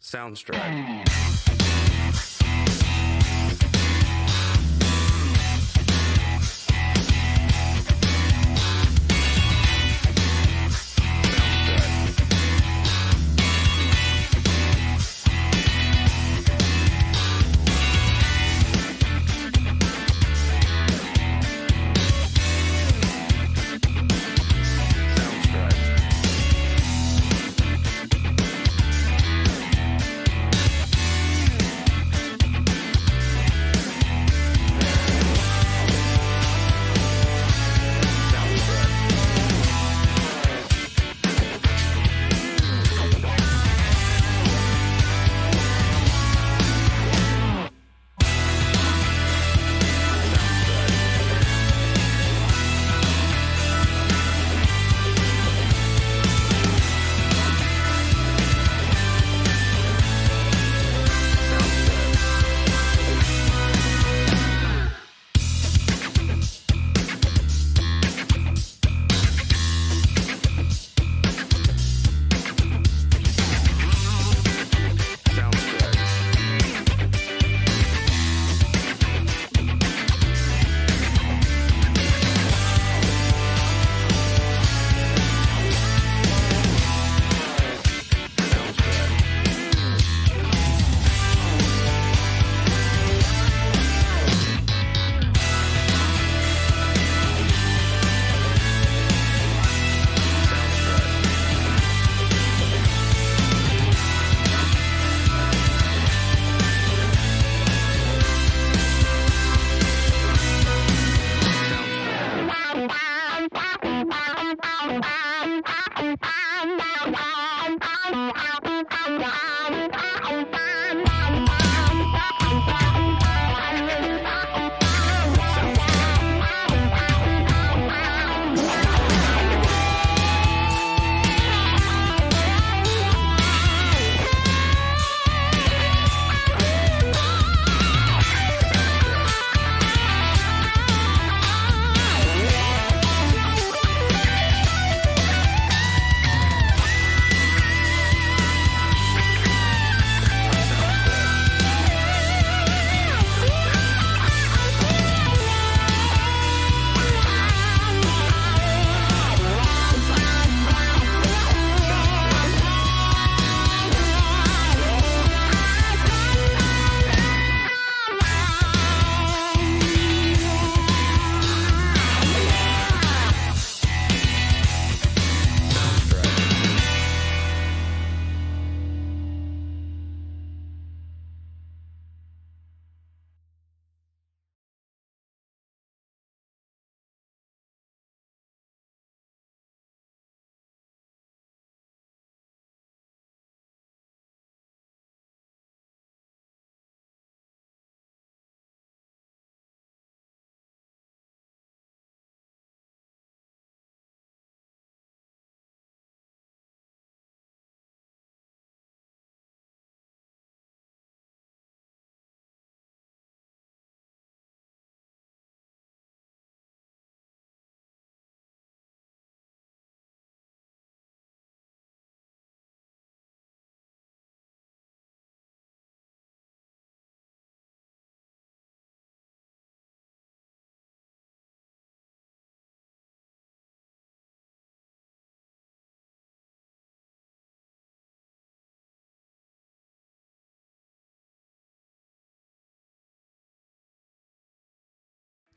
Soundstripe.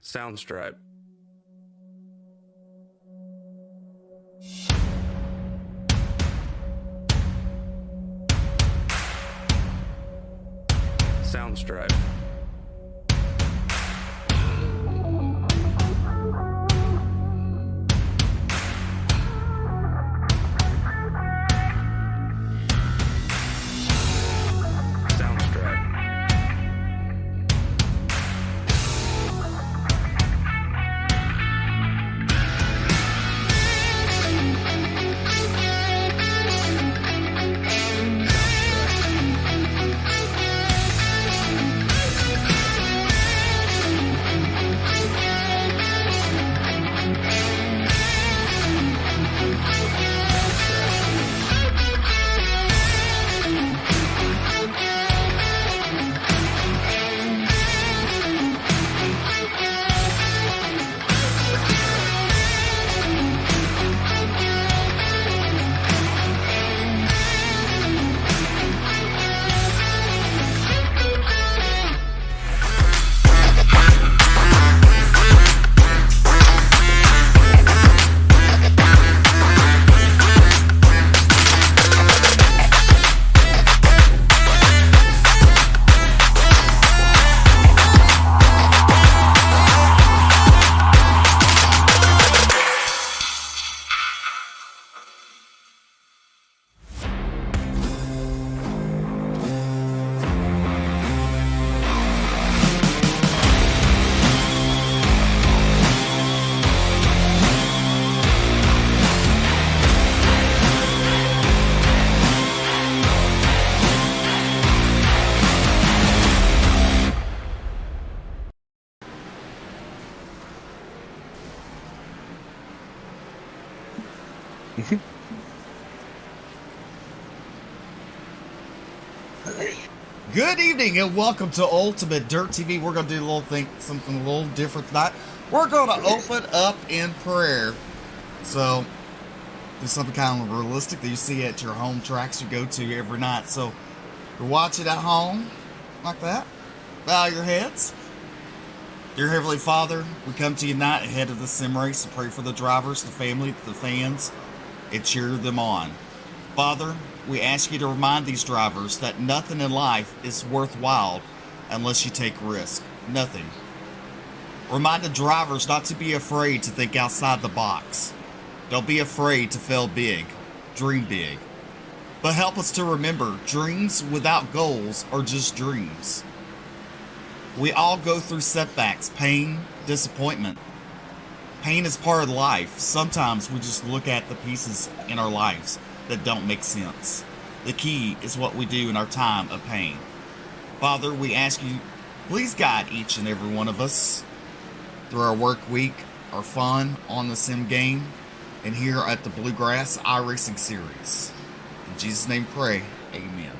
Soundstripe. Soundstripe. Good evening and welcome to Ultimate Dirt TV. We're going to do something a little different tonight. We're going to open up in prayer. So, do something kind of realistic that you see at your home tracks you go to every night. So, you're watching at home like that. Bow your heads. Dear Heavenly Father, we come to you tonight ahead of the sim race to pray for the drivers, the family, the fans, and cheer them on. Father, we ask you to remind these drivers that nothing in life is worthwhile unless you take risk. Nothing. Remind the drivers not to be afraid to think outside the box. Don't be afraid to fail big. Dream big. But help us to remember, dreams without goals are just dreams. We all go through setbacks, pain, disappointment. Pain is part of life. Sometimes we just look at the pieces in our lives that don't make sense. The key is what we do in our time of pain. Father, we ask you, please guide each and every one of us through our work week, our fun on the sim game, and here at the Bluegrass iRacing series. In Jesus' name pray, amen.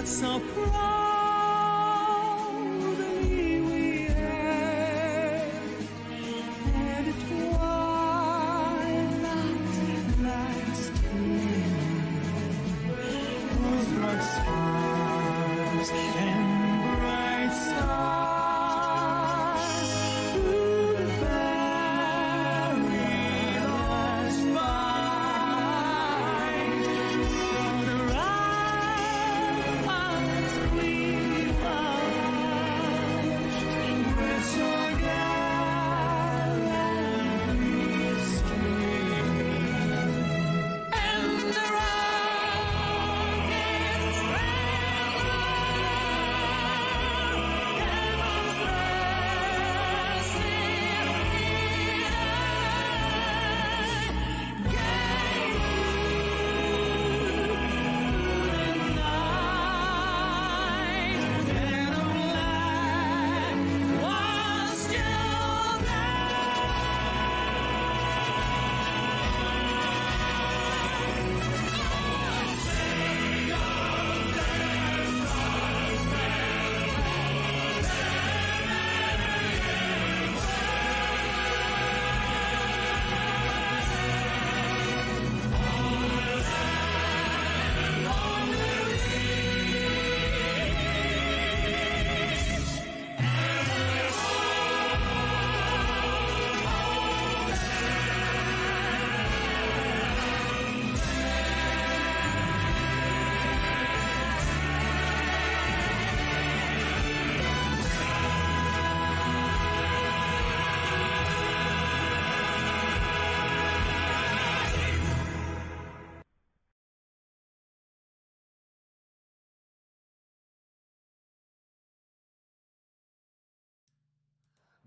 So proud of me we had, and it twilight last was blood sparks and bright stars through the perilous fight. For the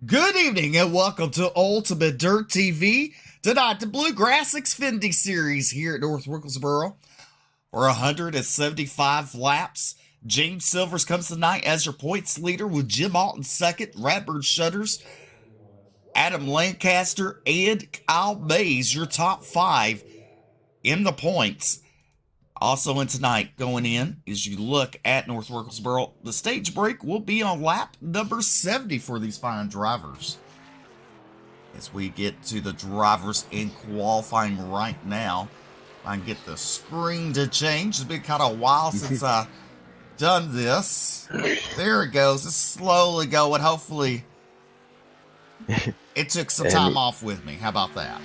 Good evening and welcome to Ultimate Dirt TV. Tonight, the Bluegrass XFINITY series here at North Wilkesboro. For 175 laps. James Silvers comes tonight as your points leader with Jim Alton second, Radburn Shutters, Adam Lancaster, and Kyle Mays, your top five in the points. Also in tonight, going in, as you look at North Wilkesboro, the stage break will be on lap number 70 for these fine drivers. As we get to the drivers in qualifying right now, I can get the screen to change. It's been kind of a while since I've done this. There it goes. It's slowly going. Hopefully, it took some time off with me. How about that?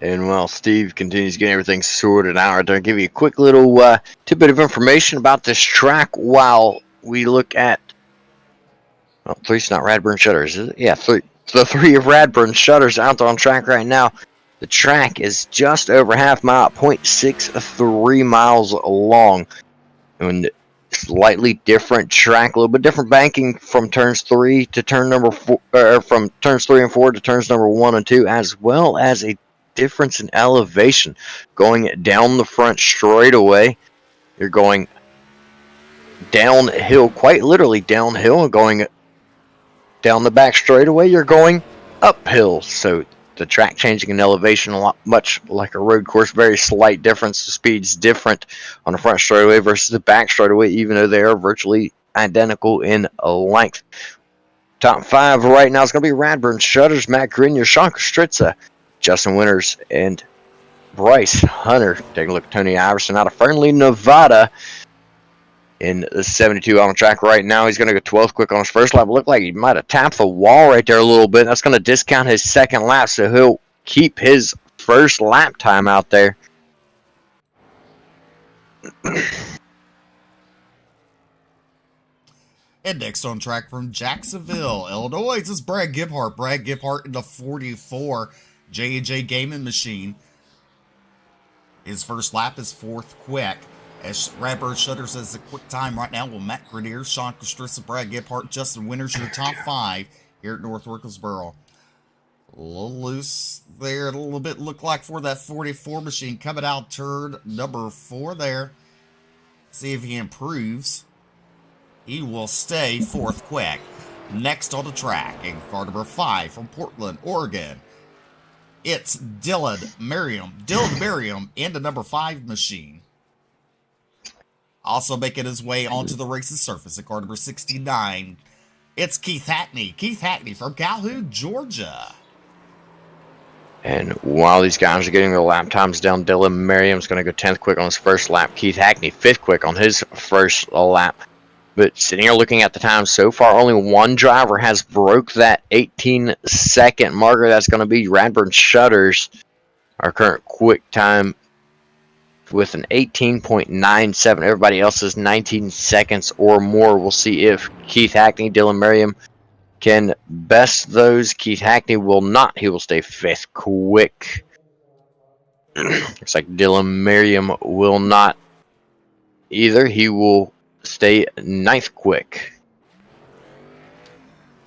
And while Steve continues getting everything sorted out, I'm going to give you a quick little tidbit of information about this track while we look at... Well, three's not Radburn Shutters, is it? Yeah, three. The three of Radburn Shutters out on track right now. The track is just over half mile, 0.63 miles long. And slightly different track, a little bit different banking from turns 3 to turn number 4, from turns 3 and 4 to turns number 1 and 2, as well as a difference in elevation. Going down the front straightaway, you're going downhill, quite literally downhill, and going down the back straightaway, you're going uphill. So the track changing in elevation a lot, much like a road course, very slight difference. The speed's different on the front straightaway versus the back straightaway, even though they are virtually identical in length. Top 5 right now is going to be Radburn Shutters, Matt Grenier, Sean Kostritza, Justin Winters, and Bryce Hunter. Taking a look at Tony Iverson out of Fernley, Nevada, in the 72 on the track right now. He's going to go 12th quick on his first lap. Looked like he might have tapped the wall right there a little bit. That's going to discount his second lap, so he'll keep his first lap time out there. And next on track from Jacksonville, Illinois, this is Brad Gebhardt. Brad Gebhardt in the 44 J&J Gaming Machine. His first lap is 4th quick. As Radburn Shutters has a quick time right now with Matt Grenier, Sean Kostritza, Brad Gebhardt, Justin Winters, your top 5 here at North Wilkesboro. A little loose there, a little bit looked like for that 44 machine. Coming out turn number 4 there. See if he improves. He will stay 4th quick. Next on the track, in car number 5 from Portland, Oregon, it's Dylan Merriam. Dylan Merriam in the number 5 machine. Also making his way onto the racing surface at car number 69, it's Keith Hackney. Keith Hackney from Calhoun, Georgia. And while these guys are getting their lap times down, Dylan Merriam's going to go 10th quick on his first lap. Keith Hackney 5th quick on his first lap. But sitting here looking at the time so far, only one driver has broke that 18-second marker. That's going to be Radburn Shutters, our current quick time, with an 18.97. Everybody else is 19 seconds or more. We'll see if Keith Hackney, Dylan Merriam can best those. Keith Hackney will not. He will stay 5th quick. Looks like Dylan Merriam will not either. He will stay 9th quick.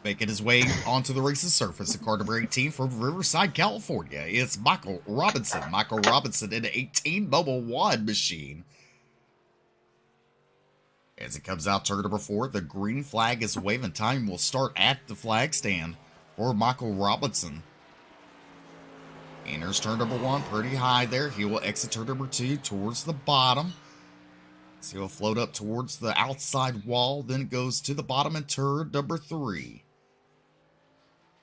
Making his way onto the racing surface at car number 18 from Riverside, California, it's Michael Robinson. Michael Robinson in the 18 Mobile 1 machine. As it comes out turn number 4, the green flag is waving. Time will start at the flag stand for Michael Robinson. Enters turn number 1 pretty high there. He will exit turn number 2 towards the bottom. So he'll float up towards the outside wall, then goes to the bottom in turn number 3.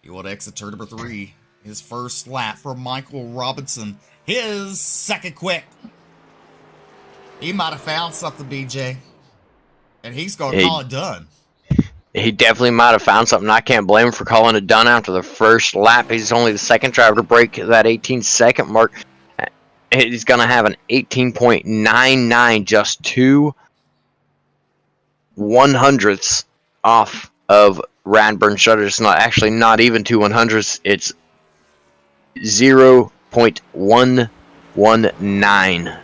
He will exit turn number 3. His first lap for Michael Robinson. His second quick. He might have found something, BJ. And he's going to call it done. He definitely might have found something. I can't blame him for calling it done after the first lap. He's only the second driver to break that 18-second mark. He's going to have an 18.99, just 2 100ths off of Radburn Shutters. Not even 2 100ths. It's 0.119.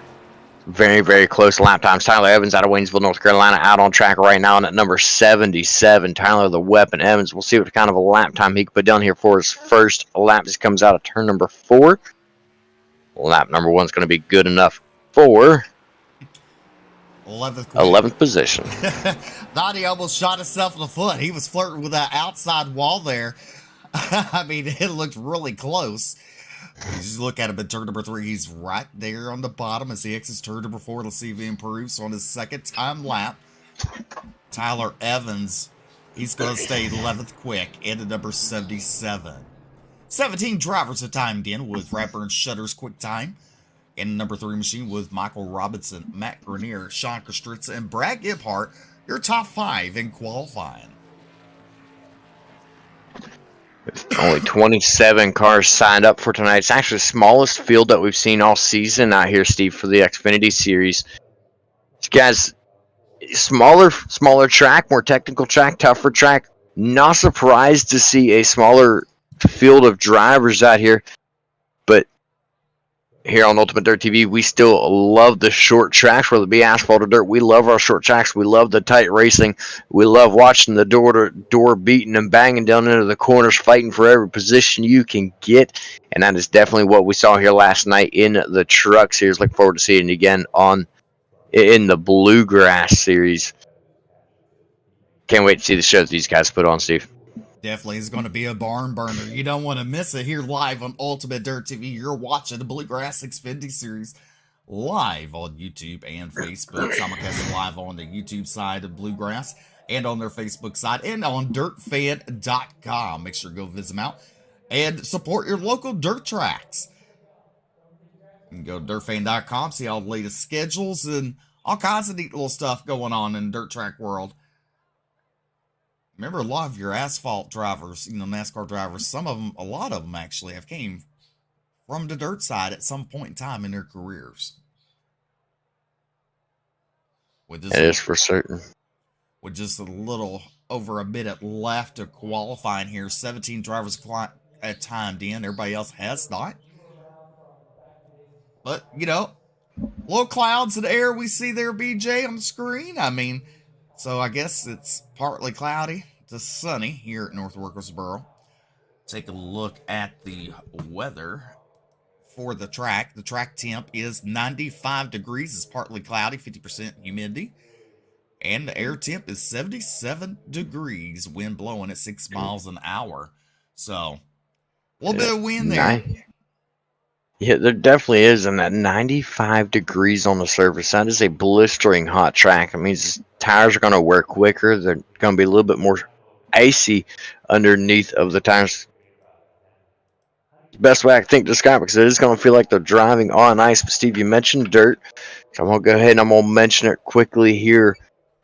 Very, very close lap times. Tyler Evans out of Waynesville, North Carolina, out on track right now and at number 77. Tyler the Weapon Evans. We'll see what kind of a lap time he can put down here for his first lap. This comes out of turn number 4. Lap number 1 is going to be good enough for 11th position. Thought he almost shot himself in the foot. He was flirting with that outside wall there. I mean, it looked really close. You just look at him in turn number 3. He's right there on the bottom as he exits turn number 4. Let's see if he improves on his second time lap. Tyler Evans, he's going to stay 11th quick into number 77. 17 drivers have timed in with Radburn Shutters quick time. In number 3 machine with Michael Robinson, Matt Grenier, Sean Kostritza, and Brad Gebhardt, your top 5 in qualifying. Only 27 cars signed up for tonight. It's actually the smallest field that we've seen all season out here, Steve, for the XFINITY series. These guys, smaller track, more technical track, tougher track. Not surprised to see a smaller field of drivers out here, but here on Ultimate Dirt TV, we still love the short tracks, whether it be asphalt or dirt. We love our short tracks. We love the tight racing. We love watching the door-to-door beating and banging down into the corners, fighting for every position you can get. And that is definitely what we saw here last night in the truck series. Look forward to seeing it again in the Bluegrass series. Can't wait to see the show that these guys put on, Steve. Definitely is going to be a barn burner. You don't want to miss it here live on Ultimate Dirt TV. You're watching the Bluegrass XFINITY series live on YouTube and Facebook. Simulcast live on the YouTube side of Bluegrass and on their Facebook side and on dirtfan.com. Make sure to go visit them out and support your local dirt tracks. You can go to dirtfan.com, see all the latest schedules and all kinds of neat little stuff going on in the dirt track world. Remember, a lot of your asphalt drivers, NASCAR drivers, a lot of them actually have came from the dirt side at some point in time in their careers. It is for certain. With just a little over a minute left to qualifying here, 17 drivers at timed in. Everybody else has not. But, little clouds in the air we see there, BJ, on the screen. So I guess it's partly cloudy to sunny here at North Wilkesboro. Take a look at the weather for the track. The track temp is 95 degrees. It's partly cloudy, 50% humidity. And the air temp is 77 degrees. Wind blowing at 6 miles an hour. So, a little bit of wind there. Yeah, there definitely is, and that 95 degrees on the surface, that is a blistering hot track. It means tires are going to wear quicker. They're going to be a little bit more icy underneath of the tires. The best way I can think to describe it, because it is going to feel like they're driving on ice. But Steve, you mentioned dirt, so I'm going to go ahead and I'm going to mention it quickly here.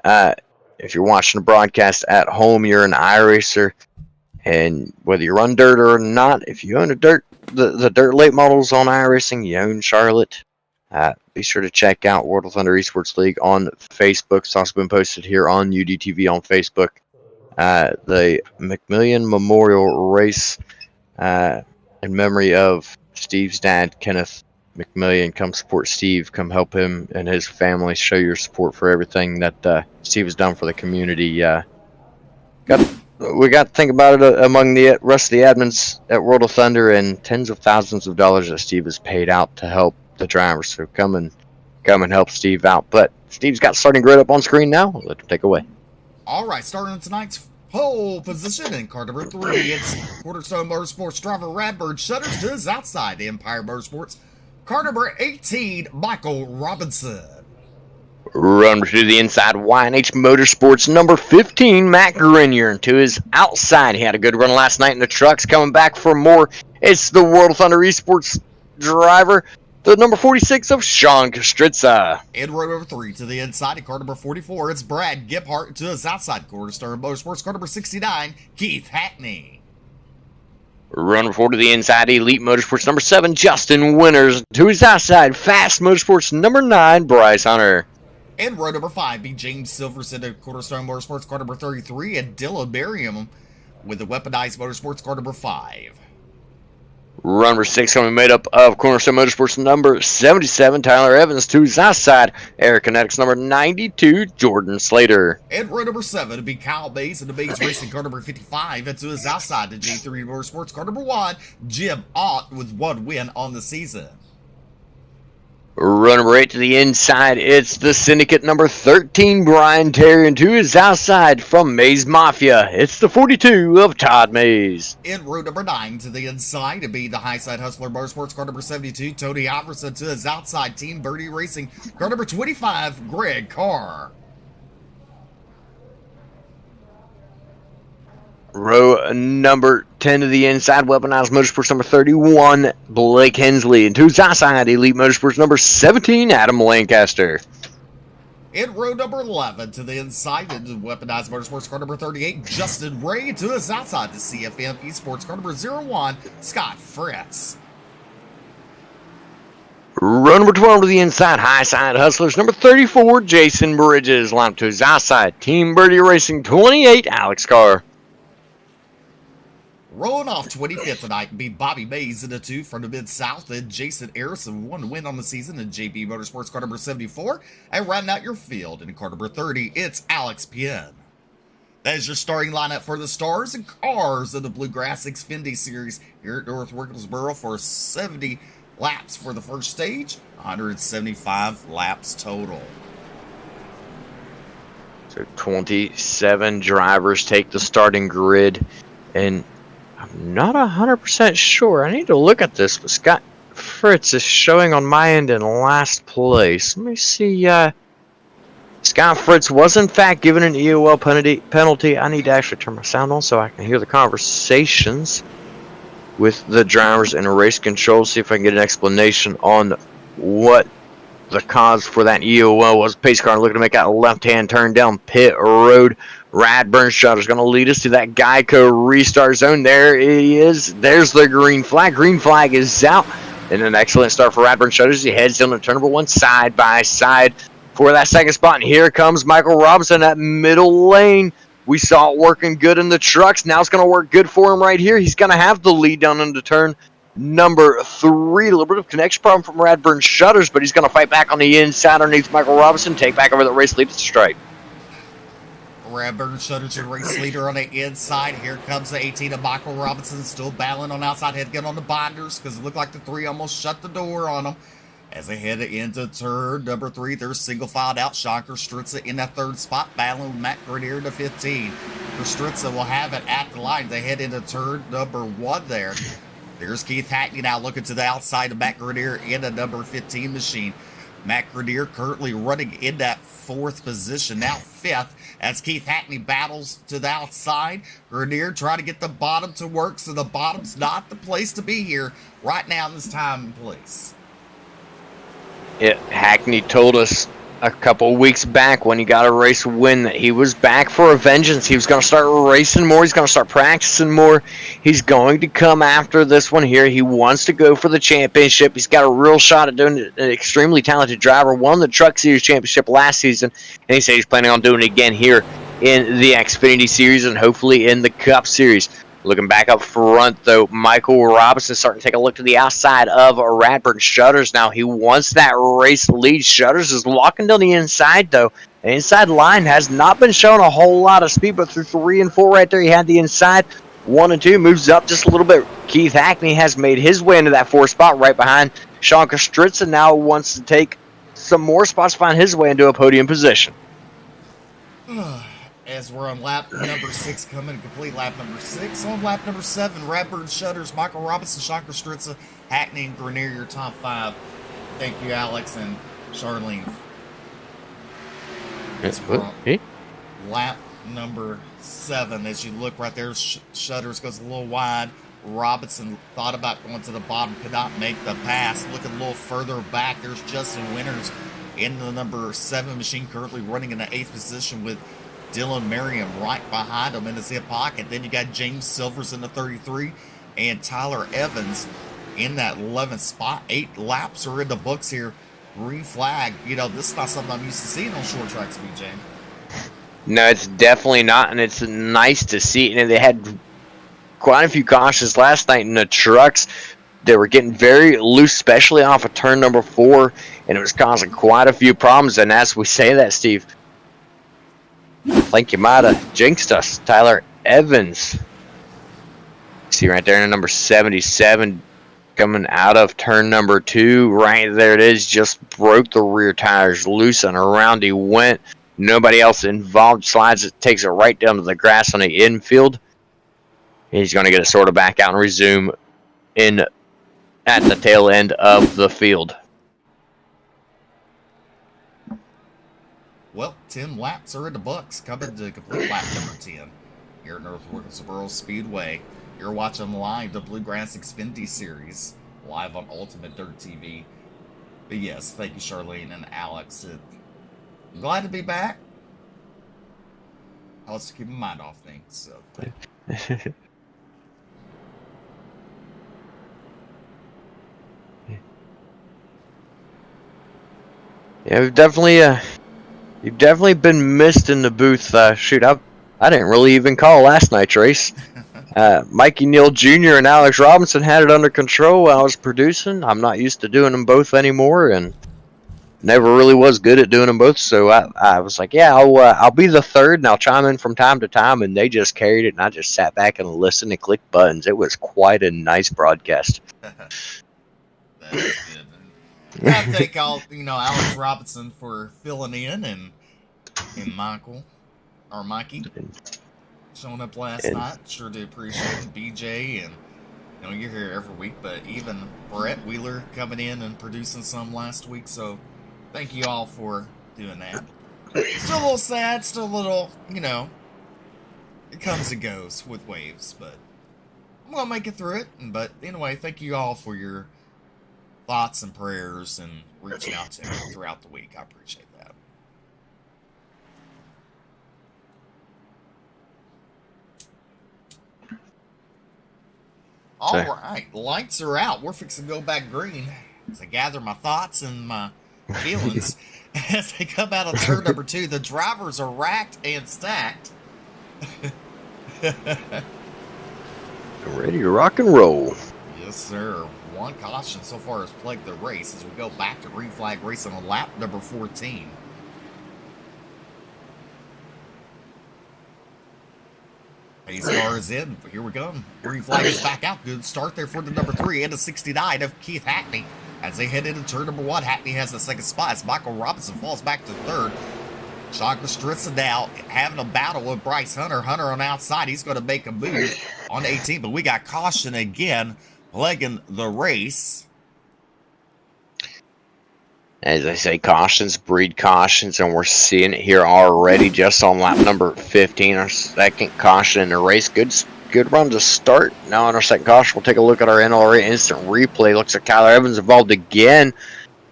If you're watching the broadcast at home, you're an iRacer, and whether you run dirt or not, if you own a dirt, the dirt late models on iRacing, you own Charlotte, be sure to check out World of Thunder Esports League on Facebook. It's also been posted here on UDTV on Facebook. The McMillian Memorial Race in memory of Steve's dad, Kenneth McMillian. Come support Steve. Come help him and his family. Show your support for everything that Steve has done for the community. We got to think about it among the rest of the admins at World of Thunder, and tens of thousands of dollars that Steve has paid out to help the drivers. So come and help Steve out. But Steve's got starting grid up on screen now. Let him take away. All right, starting tonight's pole position in car number 3, it's Cornerstone Motorsports driver Radbird shutters to his outside. Empire Motorsports car number 18, Michael Robinson. Run to the inside, Y&H Motorsports number 15, Matt Grenier, to his outside. He had a good run last night in the trucks, coming back for more. It's the World of Thunder Esports driver, the number 46 of Sean Kostritza. In row number 3 to the inside, in car number 44, it's Brad Giphart to his outside. Cornerstone Motorsports car number 69, Keith Hackney. Run number 4 to the inside, Elite Motorsports number 7, Justin Winters, to his outside. Fast Motorsports number 9, Bryce Hunter. In row number 5, be James Silverson to Cornerstone Motorsports car number 33, and Dylan Merriam with the Weaponized Motorsports car number 5. Run number 6 going to be made up of Cornerstone Motorsports number 77, Tyler Evans, to his outside. Air Kinetics number 92, Jordan Slater. In row number 7, it'll be Kyle Mays and the Mays Racing car number 55, and to his outside, the J3 Motorsports car number 1, Jim Ott with 1 win on the season. Run number 8 to the inside, it's the Syndicate number 13, Brian Terry, and to his outside from Mays Mafia, it's the 42 of Todd Mays. In row number 9 to the inside, it'll be the Highside Hustler Motorsports car number 72, Tony Iverson, to his outside, Team Birdie Racing car number 25, Greg Carr. Row number 10 to the inside, Weaponized Motorsports number 31, Blake Hensley. And to his outside, Elite Motorsports number 17, Adam Lancaster. In row number 11 to the inside, into Weaponized Motorsports car number 38, Justin Ray. To his outside, the CFM Esports car number 01, Scott Fritz. Row number 12 to the inside, Highside Hustlers number 34, Jason Bridges. Line to his outside, Team Birdie Racing 28, Alex Carr. Rolling off 25th tonight would be Bobby Mays in the 2 from the Mid-South, and Jason Harrison, 1 win on the season in JB Motorsports car number 74. And rounding out your field in car number 30, it's Alex Pien. That is your starting lineup for the stars and cars of the Bluegrass XFINITY Series here at North Wilkesboro for 70 laps for the first stage, 175 laps total. So 27 drivers take the starting grid, and I'm not 100% sure. I need to look at this, but Scott Fritz is showing on my end in last place. Let me see. Scott Fritz was in fact given an EOL penalty. I need to actually turn my sound on so I can hear the conversations with the drivers and race control. See if I can get an explanation on what the cause for that EOL was. Pace car looking to make that left-hand turn down pit road. Radburn Shutter's going to lead us to that Geico restart zone. There he is. There's the green flag. Green flag is out. And an excellent start for Radburn Shutters. He heads down to turn number 1 side by side for that second spot. And here comes Michael Robinson at middle lane. We saw it working good in the trucks. Now it's going to work good for him right here. He's going to have the lead down into turn number 3. A little bit of connection problem from Radburn Shutters, but he's going to fight back on the inside underneath Michael Robinson. Take back over the race lead at the stripe. Radburn Shutters, your race leader on the inside. Here comes the 18 of Michael Robinson, still battling on outside. Had to get on the binders because it looked like the 3 almost shut the door on him. As they head into turn number 3, they're single filed out. Sean Kostritza in that 3rd spot, battling with Matt Grenier to 15. Kostritza will have it at the line. They head into turn number 1 there. There's Keith Hackney now looking to the outside of Matt Grenier in the number 15 machine. Matt Grenier currently running in that 4th position, now 5th, as Keith Hackney battles to the outside. Grenier trying to get the bottom to work, so the bottom's not the place to be here right now in this time and place. Yeah, Hackney told us a couple weeks back when he got a race win that he was back for a vengeance. He was going to start racing more. He's going to start practicing more. He's going to come after this one here. He wants to go for the championship. He's got a real shot at doing it. An extremely talented driver. Won the Truck Series championship last season, and he said he's planning on doing it again here in the Xfinity Series and hopefully in the Cup Series. Looking back up front, though, Michael Robinson starting to take a look to the outside of Radburn Shutters. Now he wants that race lead. Shutters is locking down the inside, though. The inside line has not been showing a whole lot of speed, but through 3 and 4 right there, he had the inside. 1 and 2 moves up just a little bit. Keith Hackney has made his way into that 4th spot right behind Sean Kostritza. Now wants to take some more spots to find his way into a podium position. As we're on lap number 6, coming to complete lap number 6. On lap number 7, Radburn Shutters, Michael Robinson, Sean Kostritza, Hackney, and Grenier, your top 5. Thank you, Alex and Charlene. Lap number 7. As you look right there, Shutters goes a little wide. Robinson thought about going to the bottom, could not make the pass. Looking a little further back, there's Justin Winters in the number 7 machine, currently running in the 8th position with Dylan Merriam right behind him in his hip pocket. Then you got James Silvers in the 33 and Tyler Evans in that 11th spot. 8 laps are in the books here. Green flag. You know, this is not something I'm used to seeing on short tracks, BJ. No, it's definitely not, and it's nice to see. And they had quite a few cautions last night in the trucks. They were getting very loose, especially off of turn number 4, and it was causing quite a few problems. And as we say that, Steve, I think you might have jinxed us. Tyler Evans. See right there in number 77 coming out of turn number 2. Right there it is. Just broke the rear tires loose and around he went. Nobody else involved. Slides it, takes it right down to the grass on the infield. He's going to get it sorted back out and resume in at the tail end of the field. Well, 10 laps are in the books, coming to complete lap number 10 here at North Wilkesboro Speedway. You're watching live the Bluegrass XFINITY Series, live on Ultimate Dirt TV. But yes, thank you, Charlene and Alex. I'm glad to be back. I was keeping my mind off things. So. Yeah, you've definitely been missed in the booth. Shoot, I didn't really even call last night's race. Mikey Neal Jr. and Alex Robinson had it under control while I was producing. I'm not used to doing them both anymore, and never really was good at doing them both. So I was like, yeah, I'll be the third, and I'll chime in from time to time. And they just carried it, and I just sat back and listened and clicked buttons. It was quite a nice broadcast. That's good. And I thank Alex Robinson for filling in, and Mikey showing up last night. Sure do appreciate it. BJ, and you're here every week, but even Brett Wheeler coming in and producing some last week. So thank you all for doing that. Still a little sad, still a little, it comes and goes with waves, but I'm gonna make it through it. But anyway, thank you all for your thoughts and prayers and reaching out to me throughout the week. I appreciate that. All right, lights are out. We're fixing to go back green as I gather my thoughts and my feelings as they come out of turn number 2. The drivers are racked and stacked. Ready to rock and roll. Yes, sir. One caution so far has plagued the race as we go back to green flag racing on lap number 14. Pace car is in. Here we go. Green flag is back out. Good start there for the number 3 and the 69 of Keith Hackney. As they head into turn number 1, Hackney has the second spot as Michael Robinson falls back to third. Sean Kostritza now having a battle with Bryce Hunter. Hunter on the outside. He's going to make a move on 18, but we got caution again plaguing the race. As I say, cautions breed cautions, and we're seeing it here already just on lap number 15, our second caution in the race. Good run to start. Now on our second caution, we'll take a look at our NLRA instant replay. Looks like Tyler Evans involved again.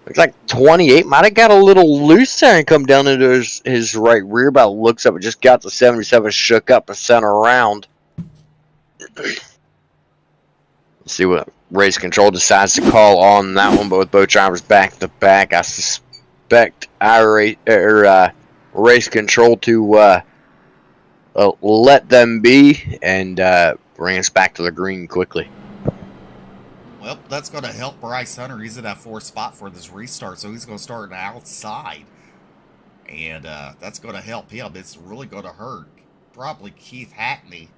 Looks like 28 might have got a little loose there and come down into his right rear. By the looks of it, just got the 77 shook up and sent around. Let's see what race control decides to call on that one. Both drivers back to back. I suspect race control to let them be and bring us back to the green quickly. Well, that's going to help Bryce Hunter. He's in that 4th spot for this restart, so he's going to start outside. And that's going to help him. It's really going to hurt probably Keith Hackney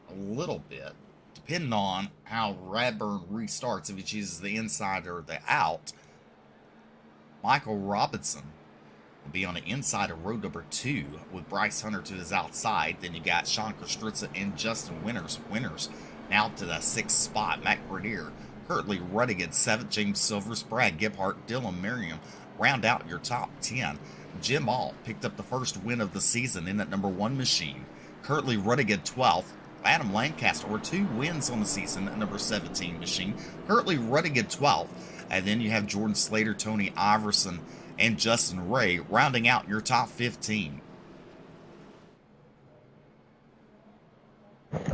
a little bit, depending on how Radburn restarts, if he chooses the inside or the out. Michael Robinson will be on the inside of road number 2 with Bryce Hunter to his outside. Then you got Sean Kostritza and Justin Winters. Now to the 6th spot, Matt Grenier currently running in 7th. James Silvers, Brad Gibbhart, Dylan Merriam round out your top 10. Jim All picked up the first win of the season in that number 1 machine, currently running in 12th. Adam Lancaster with 2 wins on the season at number 17 machine, currently running in 12th. And then you have Jordan Slater, Tony Iverson, and Justin Ray rounding out your top 15.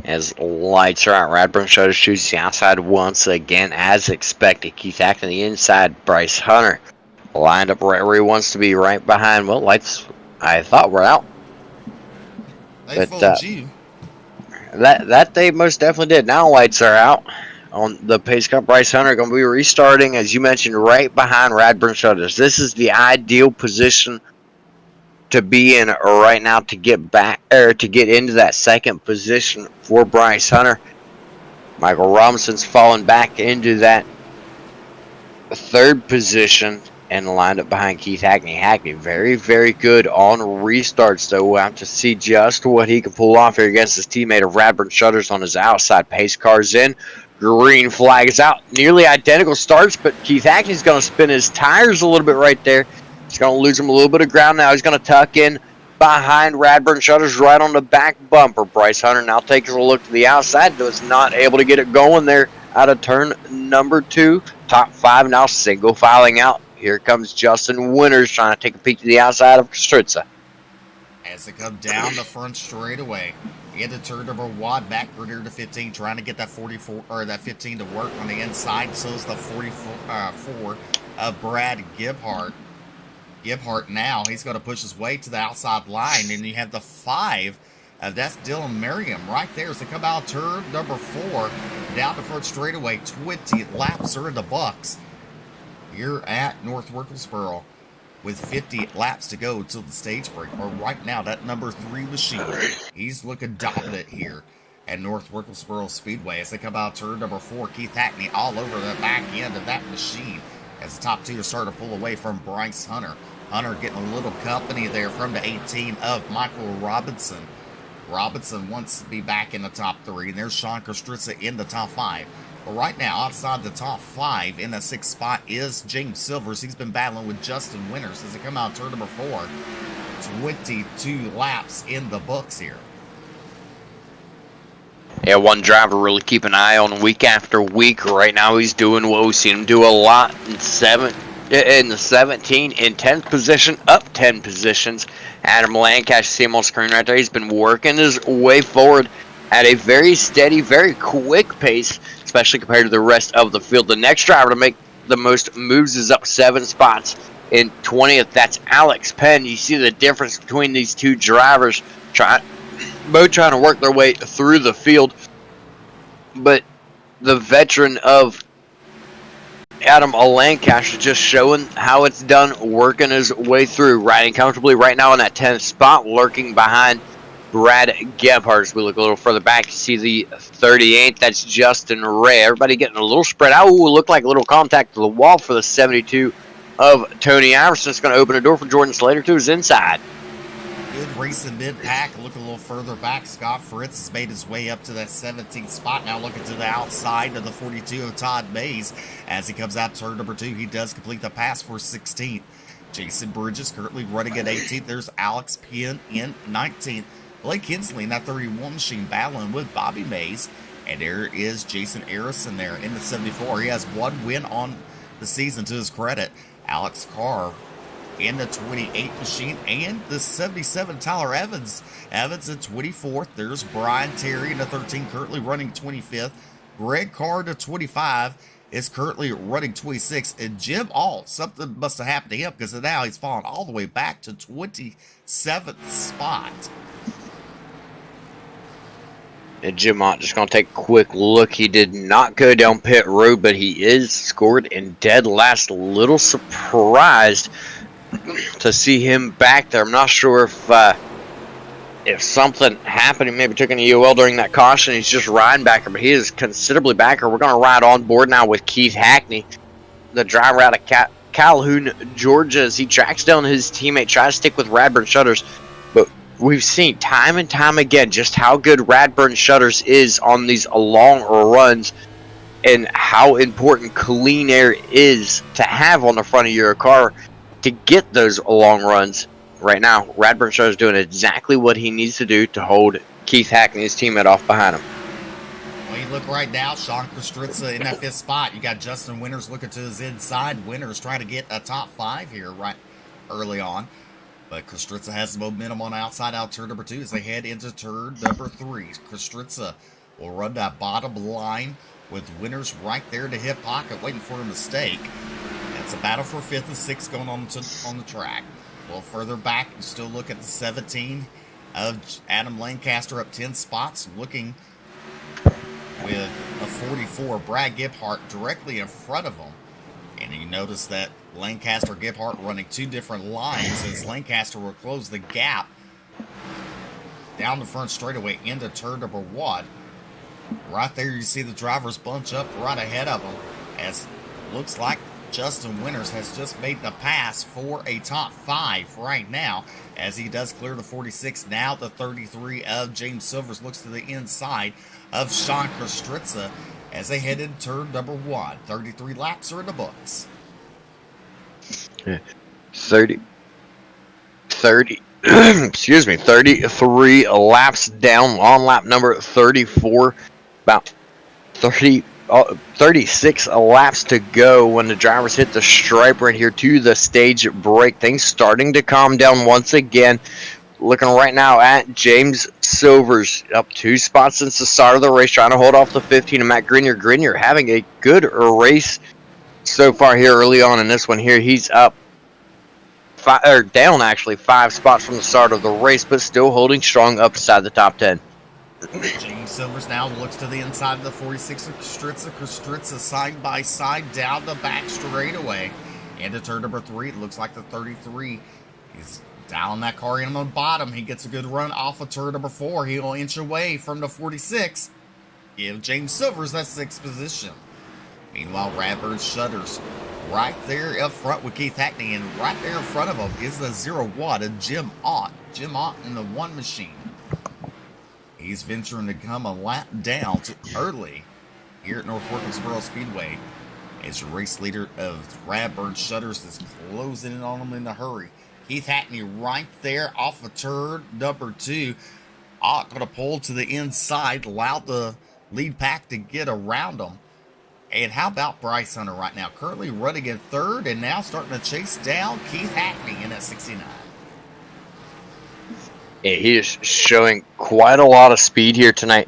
As lights are out, Radburn Shutters chooses the outside once again, as expected. Keith Hackney on the inside, Bryce Hunter lined up right where he wants to be, right behind. Well, lights, I thought were out. They fooled you. That they most definitely did. Now lights are out on the pace car. Bryce Hunter going to be restarting, as you mentioned, right behind Radburn Shutters. This is the ideal position to be in right now to get back or to get into that second position for Bryce Hunter. Michael Robinson's fallen back into that 3rd position and lined up behind Keith Hackney. Hackney very, very good on restarts, though. We'll have to see just what he can pull off here against his teammate of Radburn Shutters on his outside. Pace car's in. Green flag is out. Nearly identical starts, but Keith Hackney's going to spin his tires a little bit right there. He's going to lose him a little bit of ground now. He's going to tuck in behind Radburn Shutters right on the back bumper. Bryce Hunter now takes a look to the outside. Was not able to get it going there out of turn number 2. Top 5 now single filing out. Here comes Justin Winters trying to take a peek to the outside of Kostritza. As they come down the front straightaway into turn number 1, back Grenier to 15, trying to get that 44 or that 15 to work on the inside. So is the 44 of Brad Gibbhart. Gibbhart now, he's going to push his way to the outside line, and you have the 5 That's Dylan Merriam right there as they come out turn number 4 down the front straightaway. 20 laps are in the books here at North Wilkesboro with 50 laps to go until the stage break. But right now, that number 3 machine, he's looking dominant here at North Wilkesboro Speedway as they come out turn number 4. Keith Hackney all over the back end of that machine as the top 2 are starting to pull away from Bryce Hunter. Hunter getting a little company there from the 18 of Michael Robinson. Robinson wants to be back in the top 3, and there's Sean Kostritza in the top 5. But right now, outside the top 5 in the 6th spot is James Silvers. He's been battling with Justin Winters as they come out turn number 4. 22 laps in the books here. Yeah, one driver really keep an eye on week after week. Right now, he's doing what we've seen him do a lot in the 17 in 10th position, up 10 positions. Adam Lancaster, see him on screen right there. He's been working his way forward at a very steady, very quick pace, especially compared to the rest of the field. The next driver to make the most moves is up 7 spots in 20th. That's Alex Penn. You see the difference between these two drivers, both trying to work their way through the field. But the veteran of Adam Lancaster just showing how it's done, working his way through, riding comfortably right now in that 10th spot, lurking behind Brad Gebhardt. As we look a little further back, you see the 38th. That's Justin Ray. Everybody getting a little spread out. Ooh, looked like a little contact to the wall for the 72 of Tony Iverson. It's going to open the door for Jordan Slater to his inside. Good racing mid-pack. Look a little further back. Scott Fritz has made his way up to that 17th spot. Now looking to the outside of the 42 of Todd Mays. As he comes out turn number 2, he does complete the pass for 16th. Jason Bridges currently running at 18th. There's Alex Penn in 19th. Blake Kinsley in that 31 machine battling with Bobby Mays. And there is Jason Arison there in the 74. He has 1 win on the season to his credit. Alex Carr in the 28 machine, and the 77 Tyler Evans. Evans at 24th. There's Brian Terry in the 13, currently running 25th. Greg Carr to 25 is currently running 26th. And Jim Alt, something must have happened to him because now he's fallen all the way back to 27th spot. And Jim Ott just going to take a quick look. He did not go down pit road, but he is scored in dead last. A little surprised to see him back there. I'm not sure if something happened. He maybe took an EOL during that caution. He's just riding back there, but he is considerably back there. We're going to ride on board now with Keith Hackney, the driver out of Calhoun, Georgia, as he tracks down his teammate, tries to stick with Radburn Shutters. But we've seen time and time again just how good Radburn Shutters is on these long runs and how important clean air is to have on the front of your car to get those long runs. Right now, Radburn Shutters doing exactly what he needs to do to hold Keith Hackney, his teammate, off behind him. Well, you look right now, Sean Kostritza in that 5th spot. You got Justin Winters looking to his inside. Winters trying to get a top 5 here right early on. But Kostritza has the momentum on outside out turn number 2 as they head into turn number 3. Kostritza will run that bottom line with Winters right there in the hip pocket waiting for a mistake. It's a battle for 5th and 6th going on the track. A little further back, you still look at the 17 of Adam Lancaster up 10 spots, looking with a 44 Brad Gebhardt directly in front of him. And you notice that Lancaster Gebhardt running 2 different lines as Lancaster will close the gap down the front straightaway into turn number 1. Right there you see the drivers bunch up right ahead of them as looks like Justin Winters has just made the pass for a top 5 right now as he does clear the 46. Now the 33 of James Silvers looks to the inside of Sean Kostritza as they head into turn number 1. 33 laps are in the books. 33 laps down on lap number 34. About 36 laps to go when the drivers hit the stripe right here to the stage break. Things starting to calm down once again. Looking right now at James Silvers, up 2 spots since the start of the race, trying to hold off the 15 of Matt Grenier. Grenier having a good race so far here early on in this one here. He's up down actually 5 spots from the start of the race, but still holding strong up inside the top 10. James Silvers now looks to the inside of the 46 of Kostritza side by side down the back straightaway. Into turn number 3, it looks like the 33 is down that car in on the bottom. He gets a good run off of turn number 4. He'll inch away from the 46. Give James Silvers that 6th position. Meanwhile, Radbird Shutters right there up front with Keith Hackney, and right there in front of him is the 0 watt of Jim Ott. Jim Ott in the 1 machine. He's venturing to come a lap down to early here at North Wilkesboro Speedway, as your race leader of Radbird Shutters is closing in on him in a hurry. Keith Hackney right there off of turn number 2. Ott going to pull to the inside, allow the lead pack to get around him. And how about Bryce Hunter right now? Currently running in 3rd and now starting to chase down Keith Hackney in at 69. Yeah, he is showing quite a lot of speed here tonight.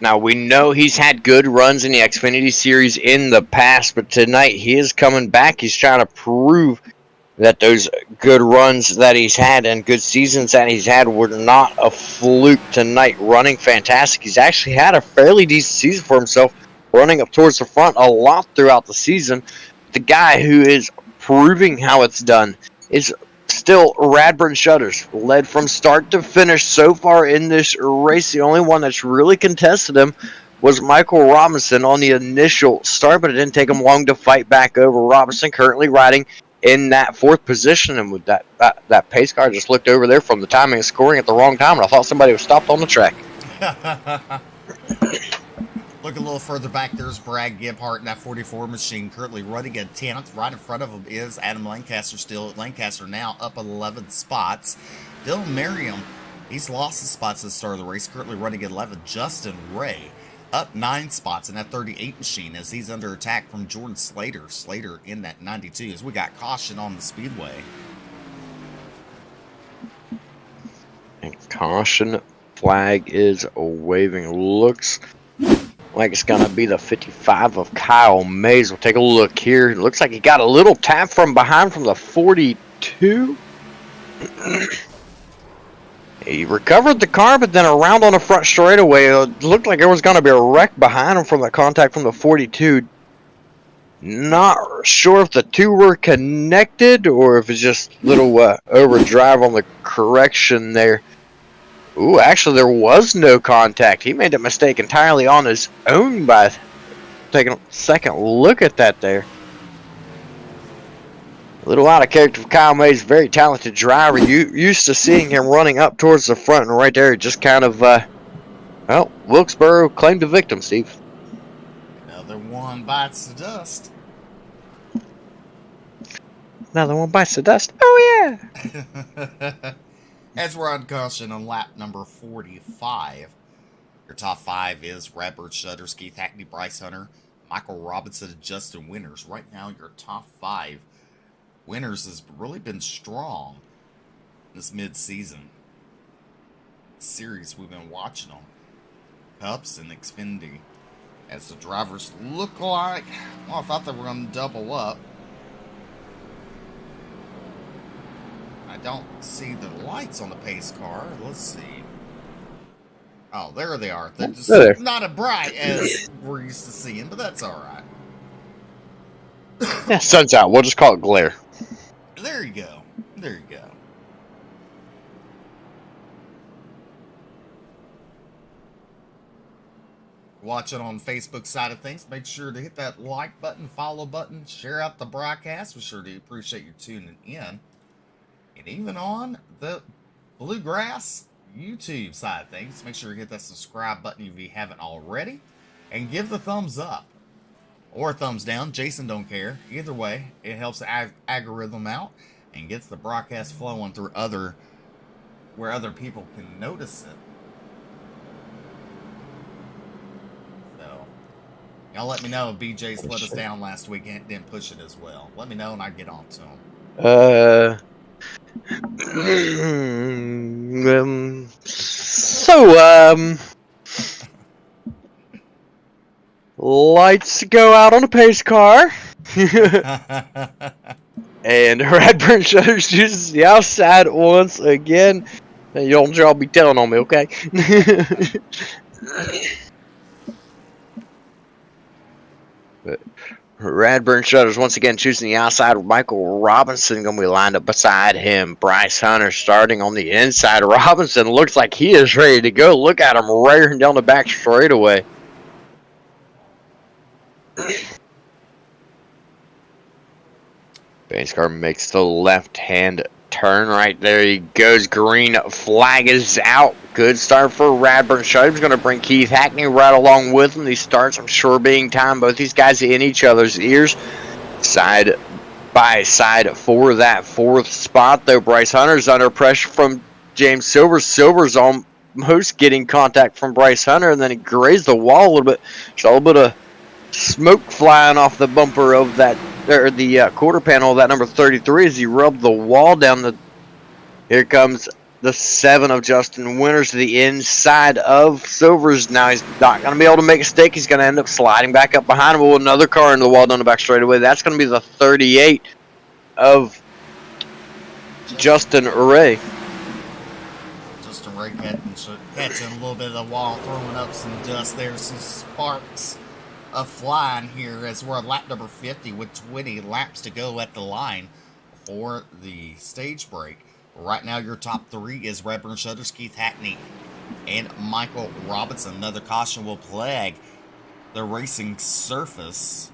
Now, we know he's had good runs in the Xfinity Series in the past, but tonight he is coming back. He's trying to prove that those good runs that he's had and good seasons that he's had were not a fluke tonight. Running fantastic. He's actually had a fairly decent season for himself, running up towards the front a lot throughout the season. The guy who is proving how it's done is still Radbird Shutters, led from start to finish so far in this race. The only one that's really contested him was Michael Robinson on the initial start, but it didn't take him long to fight back over. Robinson currently riding in that 4th position, and with that pace car, just looked over there from the timing of scoring at the wrong time, and I thought somebody was stopped on the track. Look a little further back, there's Brad Gebhardt in that 44 machine, currently running at 10th. Right in front of him is Adam Lancaster, still. Lancaster now up 11 spots. Dylan Merriam, he's lost his spots at the start of the race, currently running at 11. Justin Ray up 9 spots in that 38 machine as he's under attack from Jordan Slater. Slater in that 92 as we got caution on the speedway. And caution flag is waving. Looks like it's going to be the 55 of Kyle Mays. We'll take a look here. It looks like he got a little tap from behind from the 42. He recovered the car, but then around on the front straightaway, it looked like there was going to be a wreck behind him from the contact from the 42. Not sure if the two were connected or if it's just a little overdrive on the correction there. Ooh, actually there was no contact. He made that mistake entirely on his own by taking a second look at that there. A little out of character for Kyle Mays, very talented driver. You used to seeing him running up towards the front, and right there, just kind of, well, Wilkesboro claimed the victim, Steve. Another one bites the dust. Another one bites the dust. Oh, yeah. As we're on caution on lap number 45, your top 5 is Radbird Shutters, Keith Hackney, Bryce Hunter, Michael Robinson, and Justin Winters. Right now, your top 5. Winters has really been strong this mid-season series we've been watching them. Cups and Xfinity. As the drivers look like, well, I thought they were going to double up. I don't see the lights on the pace car. Let's see. Oh, there they are. They're just not as bright as we're used to seeing, but that's all right. Yeah, sun's out. We'll just call it glare. There you go. There you go. Watch it on Facebook side of things. Make sure to hit that like button, follow button, share out the broadcast. We sure do appreciate you tuning in. And even on the Bluegrass YouTube side of things, make sure to hit that subscribe button if you haven't already. And give the thumbs up. Or thumbs down. Jason don't care. Either way, it helps the algorithm out and gets the broadcast flowing through where other people can notice it. So, y'all let me know if BJ's let us down last week and didn't push it as well. Let me know and I get on to him. Lights go out on the pace car. And Radburn Shutters chooses the outside once again. And you don't y'all be telling on me, okay? But Radburn Shutters once again choosing the outside. Michael Robinson going to be lined up beside him. Bryce Hunter starting on the inside. Robinson looks like he is ready to go. Look at him raring down the back straightaway. Baines car makes the left-hand turn right there. He goes. Green flag is out. Good start for Radburn Shutters. He's going to bring Keith Hackney right along with him. These starts, I'm sure, being timed. Both these guys in each other's ears. Side by side for that fourth spot, though. Bryce Hunter's under pressure from James Silvers. Silvers almost getting contact from Bryce Hunter, and then he grazed the wall a little bit. There's a little bit of smoke flying off the bumper of that, or the quarter panel of that number 33 as he rubbed the wall down. Here comes the 7 of Justin Winters to the inside of Silvers. Now he's not going to be able to make a stick. He's going to end up sliding back up behind him with another car into the wall down the back straightaway. That's going to be the 38 of Justin Ray. Justin Ray catching a little bit of the wall, throwing up some dust there, some sparks of flying here as we're on lap number 50 with 20 laps to go at the line for the stage break. Right now, your top 3 is Radburn Shutters, Keith Hackney, and Michael Robinson. Another caution will plague the racing surface.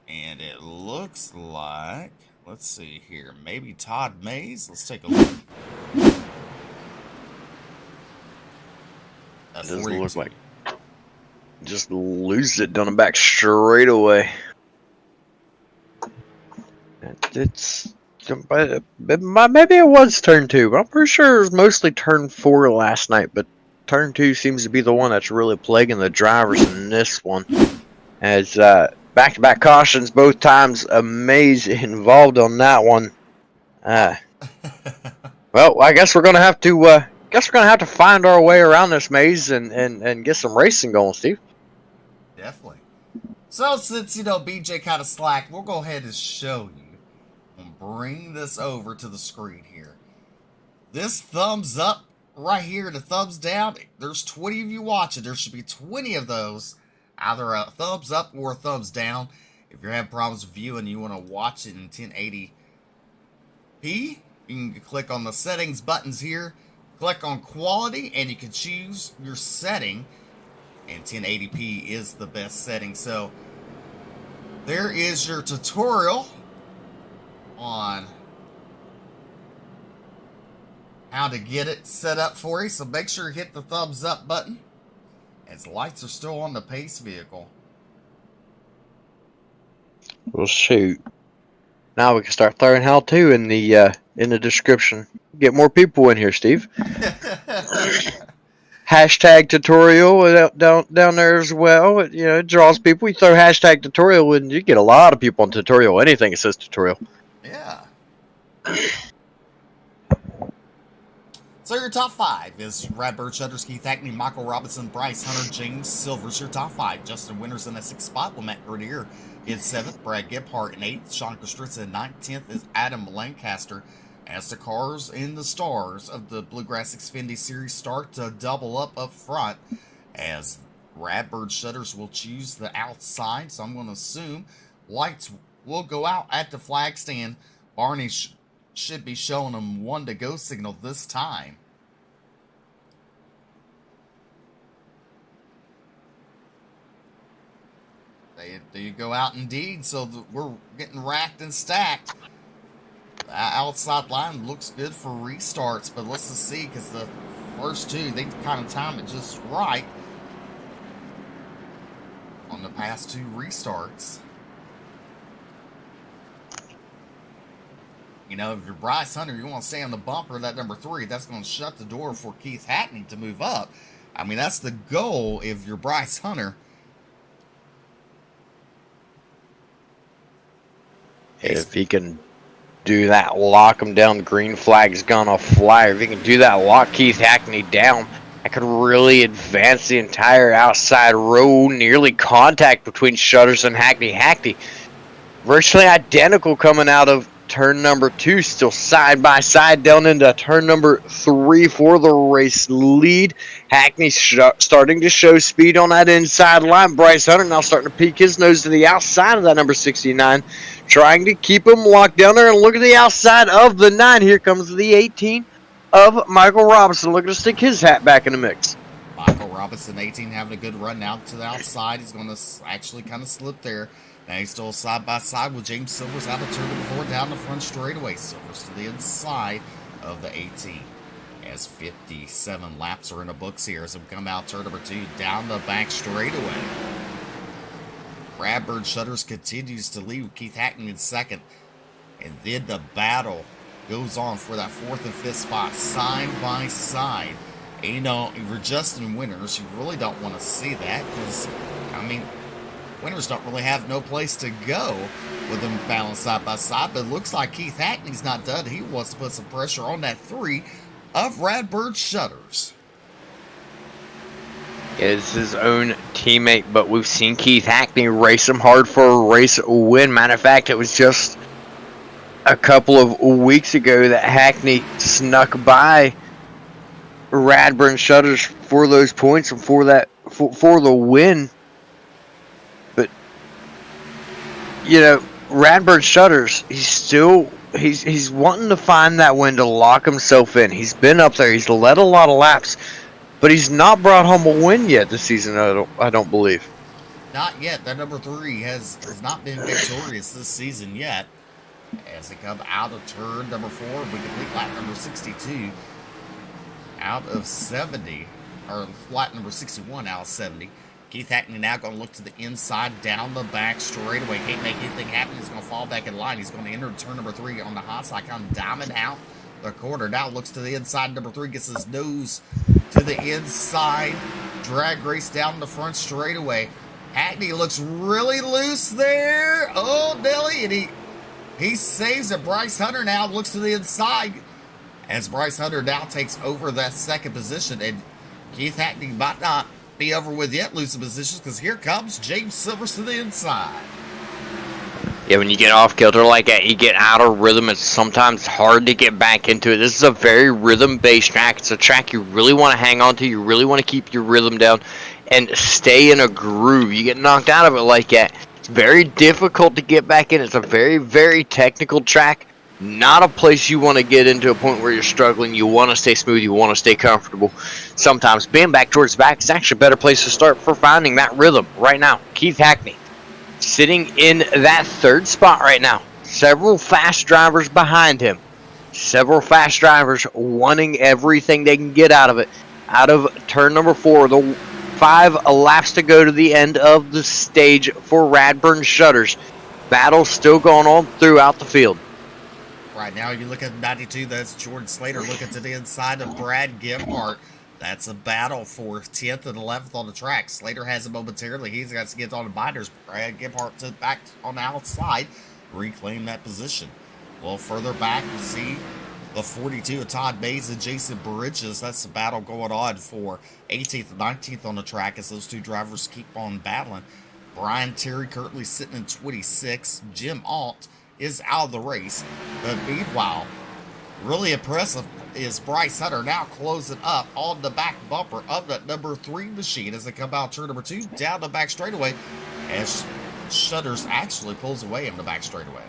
And it looks like, let's see here, maybe Todd Mays. Let's take a look. That doesn't look like. Just lose it down the back straightaway. It's maybe it was turn 2, but I'm pretty sure it was mostly turn 4 last night. But turn 2 seems to be the one that's really plaguing the drivers in this one. As back-to-back cautions both times, a Maze involved on that one. Well, I guess we're gonna have to find our way around this maze and get some racing going, Steve. Definitely. So since, BJ kind of slacked, we'll go ahead and show you and bring this over to the screen here. This thumbs up right here, the thumbs down, there's 20 of you watching. There should be 20 of those, either a thumbs up or a thumbs down. If you're having problems with viewing and you want to watch it in 1080p, you can click on the settings buttons here, click on quality, and you can choose your setting. And 1080p is the best setting. So there is your tutorial on how to get it set up for you. So make sure you hit the thumbs up button as lights are still on the pace vehicle. Well, shoot. Now we can start throwing how to in the description. Get more people in here, Steve. Hashtag tutorial down there as well. It draws people. You throw hashtag tutorial and you get a lot of people on tutorial. Anything that says tutorial. Yeah. So your top 5 is Radburn Shutters, Keith Hackney, Michael Robinson, Bryce Hunter, James Silvers. Your top 5. Justin Winters in the 6th spot. Lamont Grenier in 7th. Brad Gebhardt in 8th. Sean Kostritza in 9th. 10th is Adam Lancaster. As the cars and the stars of the Bluegrass XFINITY series start to double up front, as Radburn Shutters will choose the outside, so I'm going to assume lights will go out at the flag stand. Barney should be showing them 1 to go signal this time. They go out indeed, so we're getting racked and stacked. The outside line looks good for restarts, but let's just see, because the first 2, they kind of time it just right on the past 2 restarts. If you're Bryce Hunter, you want to stay on the bumper of that number 3. That's going to shut the door for Keith Hackney to move up. I mean, that's the goal if you're Bryce Hunter. If he can do that, lock him down, the green flag's gonna fly. If he can do that, lock Keith Hackney down, I could really advance the entire outside row, nearly contact between Shutters and Hackney. Hackney virtually identical coming out of turn number 2, still side by side down into turn number 3 for the race lead. Hackney starting to show speed on that inside line. Bryce Hunter now starting to peek his nose to the outside of that number 69, trying to keep him locked down there. And look at the outside of the 9. Here comes the 18 of Michael Robinson, looking to stick his hat back in the mix. Michael Robinson, 18, having a good run out to the outside. He's going to actually kind of slip there. Now he's still side by side with James Silvers out of turn number 4 down the front straightaway. Silvers to the inside of the 18. As 57 laps are in the books here as we come out turn number 2 down the back straightaway. Bradburn Shutters continues to lead with Keith Hackney in second. And then the battle goes on for that 4th and 5th spot side by side. And you know, if you're just in winners, you really don't want to see that because, I mean, winners don't really have no place to go with them balanced side by side. But it looks like Keith Hackney's not done. He wants to put some pressure on that 3 of Radbird Shutters. Is his own teammate, but we've seen Keith Hackney race him hard for a race win. Matter of fact, it was just a couple of weeks ago that Hackney snuck by Radburn Shutters for those points and for the win. But you know, Radburn Shutters, he's wanting to find that win to lock himself in. He's been up there, he's led a lot of laps, but he's not brought home a win yet this season. I don't believe. Not yet. That number 3 has not been victorious this season yet. As they come out of turn number 4, we complete lap number 62 out of 70, or lap number 61 out of 70. Keith Hackney now going to look to the inside, down the back straightaway. Can't make anything happen. He's going to fall back in line. He's going to enter turn number 3 on the hot side, kind of diamond out the corner. Now looks to the inside. Number 3 gets his nose to the inside. Drag race down the front straightaway. Hackney looks really loose there. Oh, Nelly, and he saves it. Bryce Hunter now looks to the inside as Bryce Hunter now takes over that second position. And Keith Hackney might not be over with yet, losing positions, because here comes James Silvers to the inside. Yeah, when you get off kilter like that, you get out of rhythm. It's sometimes hard to get back into it. This is a very rhythm-based track. It's a track you really want to hang on to. You really want to keep your rhythm down and stay in a groove. You get knocked out of it like that, it's very difficult to get back in. It's a very, very technical track. Not a place you want to get into a point where you're struggling. You want to stay smooth. You want to stay comfortable. Sometimes being back towards the back is actually a better place to start for finding that rhythm. Right now, Keith Hackney sitting in that 3rd spot right now. Several fast drivers behind him. Several fast drivers wanting everything they can get out of it. Out of turn number 4, the 5 laps to go to the end of the stage for Radburn Shutters. Battle still going on throughout the field. Right now, you look at 92, that's Jordan Slater looking to the inside of Brad Gebhardt. That's a battle for 10th and 11th on the track. Slater has it momentarily. He's got to get on the binders. Brad Gebhardt to back on the outside, reclaim that position. A little further back, you see the 42 of Todd Mays and Jason Bridges. That's the battle going on for 18th and 19th on the track as those two drivers keep on battling. Brian Terry currently sitting in 26. Jim Alt is out of the race. But meanwhile, really impressive is Bryce Hunter now closing up on the back bumper of that number 3 machine as they come out turn number 2 down the back straightaway as Shutters actually pulls away in the back straightaway.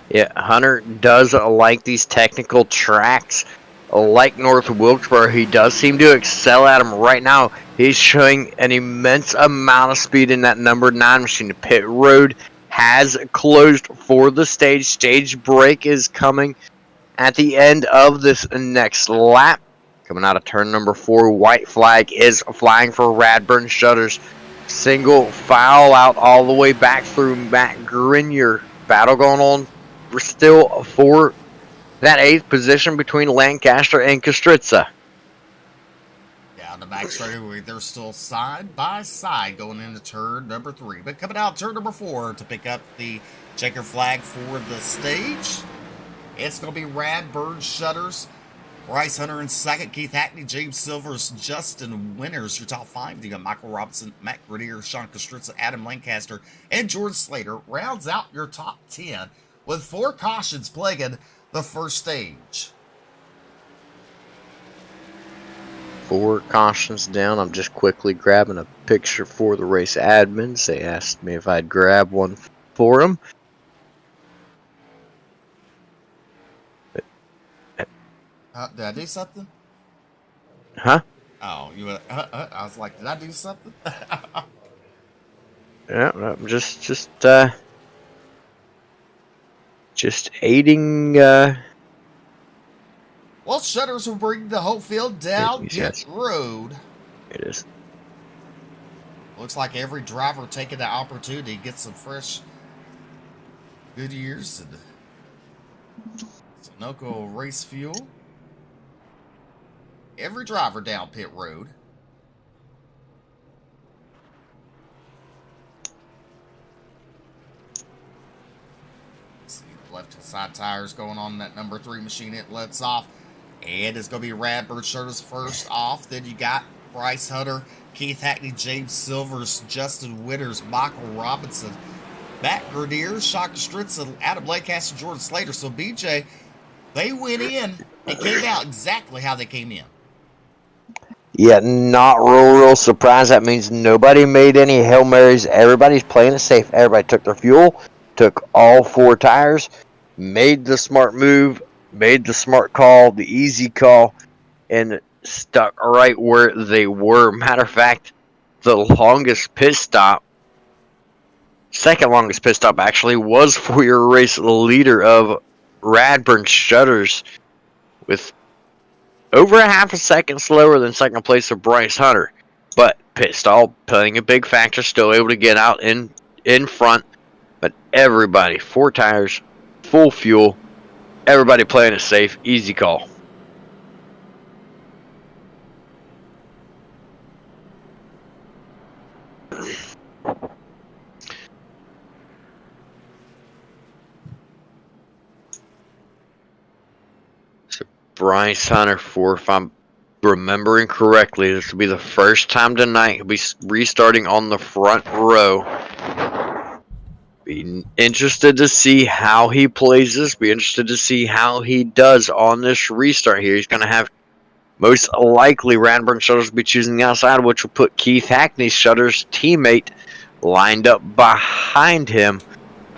Yeah, Hunter does like these technical tracks like North Wilkesboro. He does seem to excel at them right now. He's showing an immense amount of speed in that number 9 machine. The pit road has closed for the stage. Stage break is coming at the end of this next lap. Coming out of turn number 4, white flag is flying for Radburn Shutters. Single foul out all the way back through Matt Grenier. Battle going on still for that 8th position between Lancaster and Kostritza. Down the back straightaway, they're still side by side going into turn number 3. But coming out turn number 4 to pick up the checker flag for the stage, it's going to be Radburn Shutters Bryce Hunter in second. Keith Hackney, James Silvers, Justin Winters. Your top five. You got Michael Robinson, Matt Grenier, Sean Kostritza, Adam Lancaster, and George Slater. Rounds out your top 10 with 4 cautions plaguing the first stage. 4 cautions down. I'm just quickly grabbing a picture for the race admins. They asked me if I'd grab one for them. Did I do something? Huh? Oh, I was like, did I do something? Yeah, I'm just aiding. Well, shutters will bring the whole field down pit road. It is. Looks like every driver taking the opportunity to get some fresh Goodyears and Sunoco race fuel. Every driver down pit road. Let's see the left-hand side tires going on that number 3 machine. It lets off. And it's going to be Radbird Shutters first off. Then you got Bryce Hunter, Keith Hackney, James Silvers, Justin Winters, Michael Robinson, Matt Grenier, Sean Kostritza, Adam Lancaster, Jordan Slater. So, BJ, they went in and came out exactly how they came in. Yeah, not real surprised. That means nobody made any Hail Marys. Everybody's playing it safe. Everybody took their fuel, took all 4 tires, made the smart move, made the smart call, the easy call, and stuck right where they were. Matter of fact, the longest pit stop, second longest pit stop actually, was for your race leader of Radburn Shutters with over a half a second slower than second place of Bryce Hunter. But pit stall playing a big factor, still able to get out in front. But everybody, 4 tires, full fuel, everybody playing it safe, easy call. Bryce Hunter, if I'm remembering correctly, this will be the first time tonight he'll be restarting on the front row. Be interested to see how he plays this. Be interested to see how he does on this restart here. He's going to have most likely Radburn Shutters be choosing the outside, which will put Keith Hackney's Shutters teammate lined up behind him.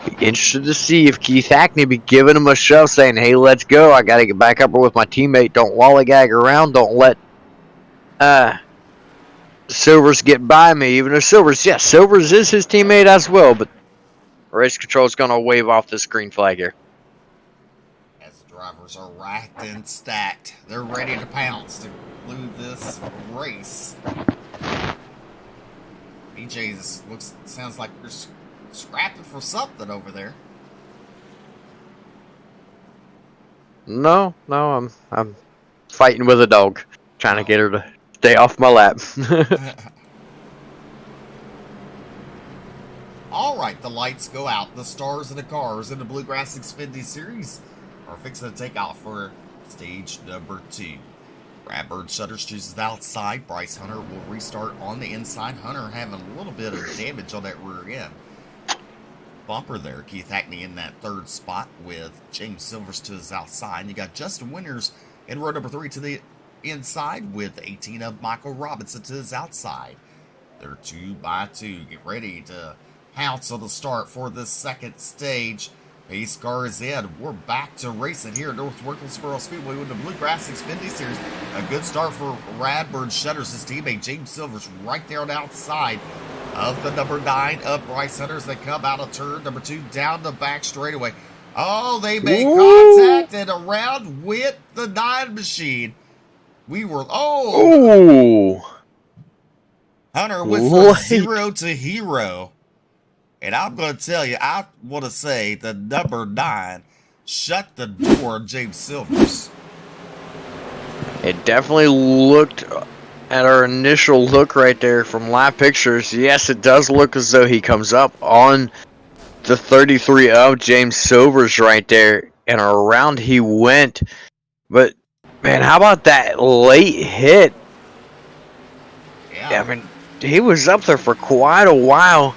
Be interested to see if Keith Hackney be giving him a shove, saying, hey, let's go. I got to get back up with my teammate. Don't lollygag around. Don't let Silvers get by me. Even though Silvers is his teammate as well. But race control is going to wave off this green flag here. As the drivers are racked and stacked, they're ready to pounce to conclude this race. BJ's sounds like they're scrapping for something over there. No, I'm fighting with a dog, trying to get her to stay off my lap. All right, the lights go out. The stars and the cars in the Bluegrass XFINITY series are fixing to take off for stage number 2. Radbird Shutters chooses the outside. Bryce Hunter will restart on the inside. Hunter having a little bit of damage on that rear end bumper there. Keith Hackney in that 3rd spot with James Silvers to his outside. You got Justin Winters in row number 3 to the inside with 18 of Michael Robinson to his outside. They're 2 by 2. Get ready to pounce on the start for this second stage. Pace car is in. We're back to racing here at North Wilkesboro Speedway with the Bluegrass XFINITY series. A good start for Radbird Shutters. His teammate James Silvers right there on the outside of the number 9 of Bryce Hunter as they come out of turn number 2 down the back straightaway. Oh, they made contact and around with the 9 machine. We were, Hunter went from 0 to hero. And I'm going to tell you, I want to say the number 9 shut the door on James Silvers. It definitely looked, at our initial look right there from live pictures, yes, it does look as though he comes up on the 33 of James Silvers right there, and around he went. But Man, how about that late hit? Yeah. I mean, he was up there for quite a while,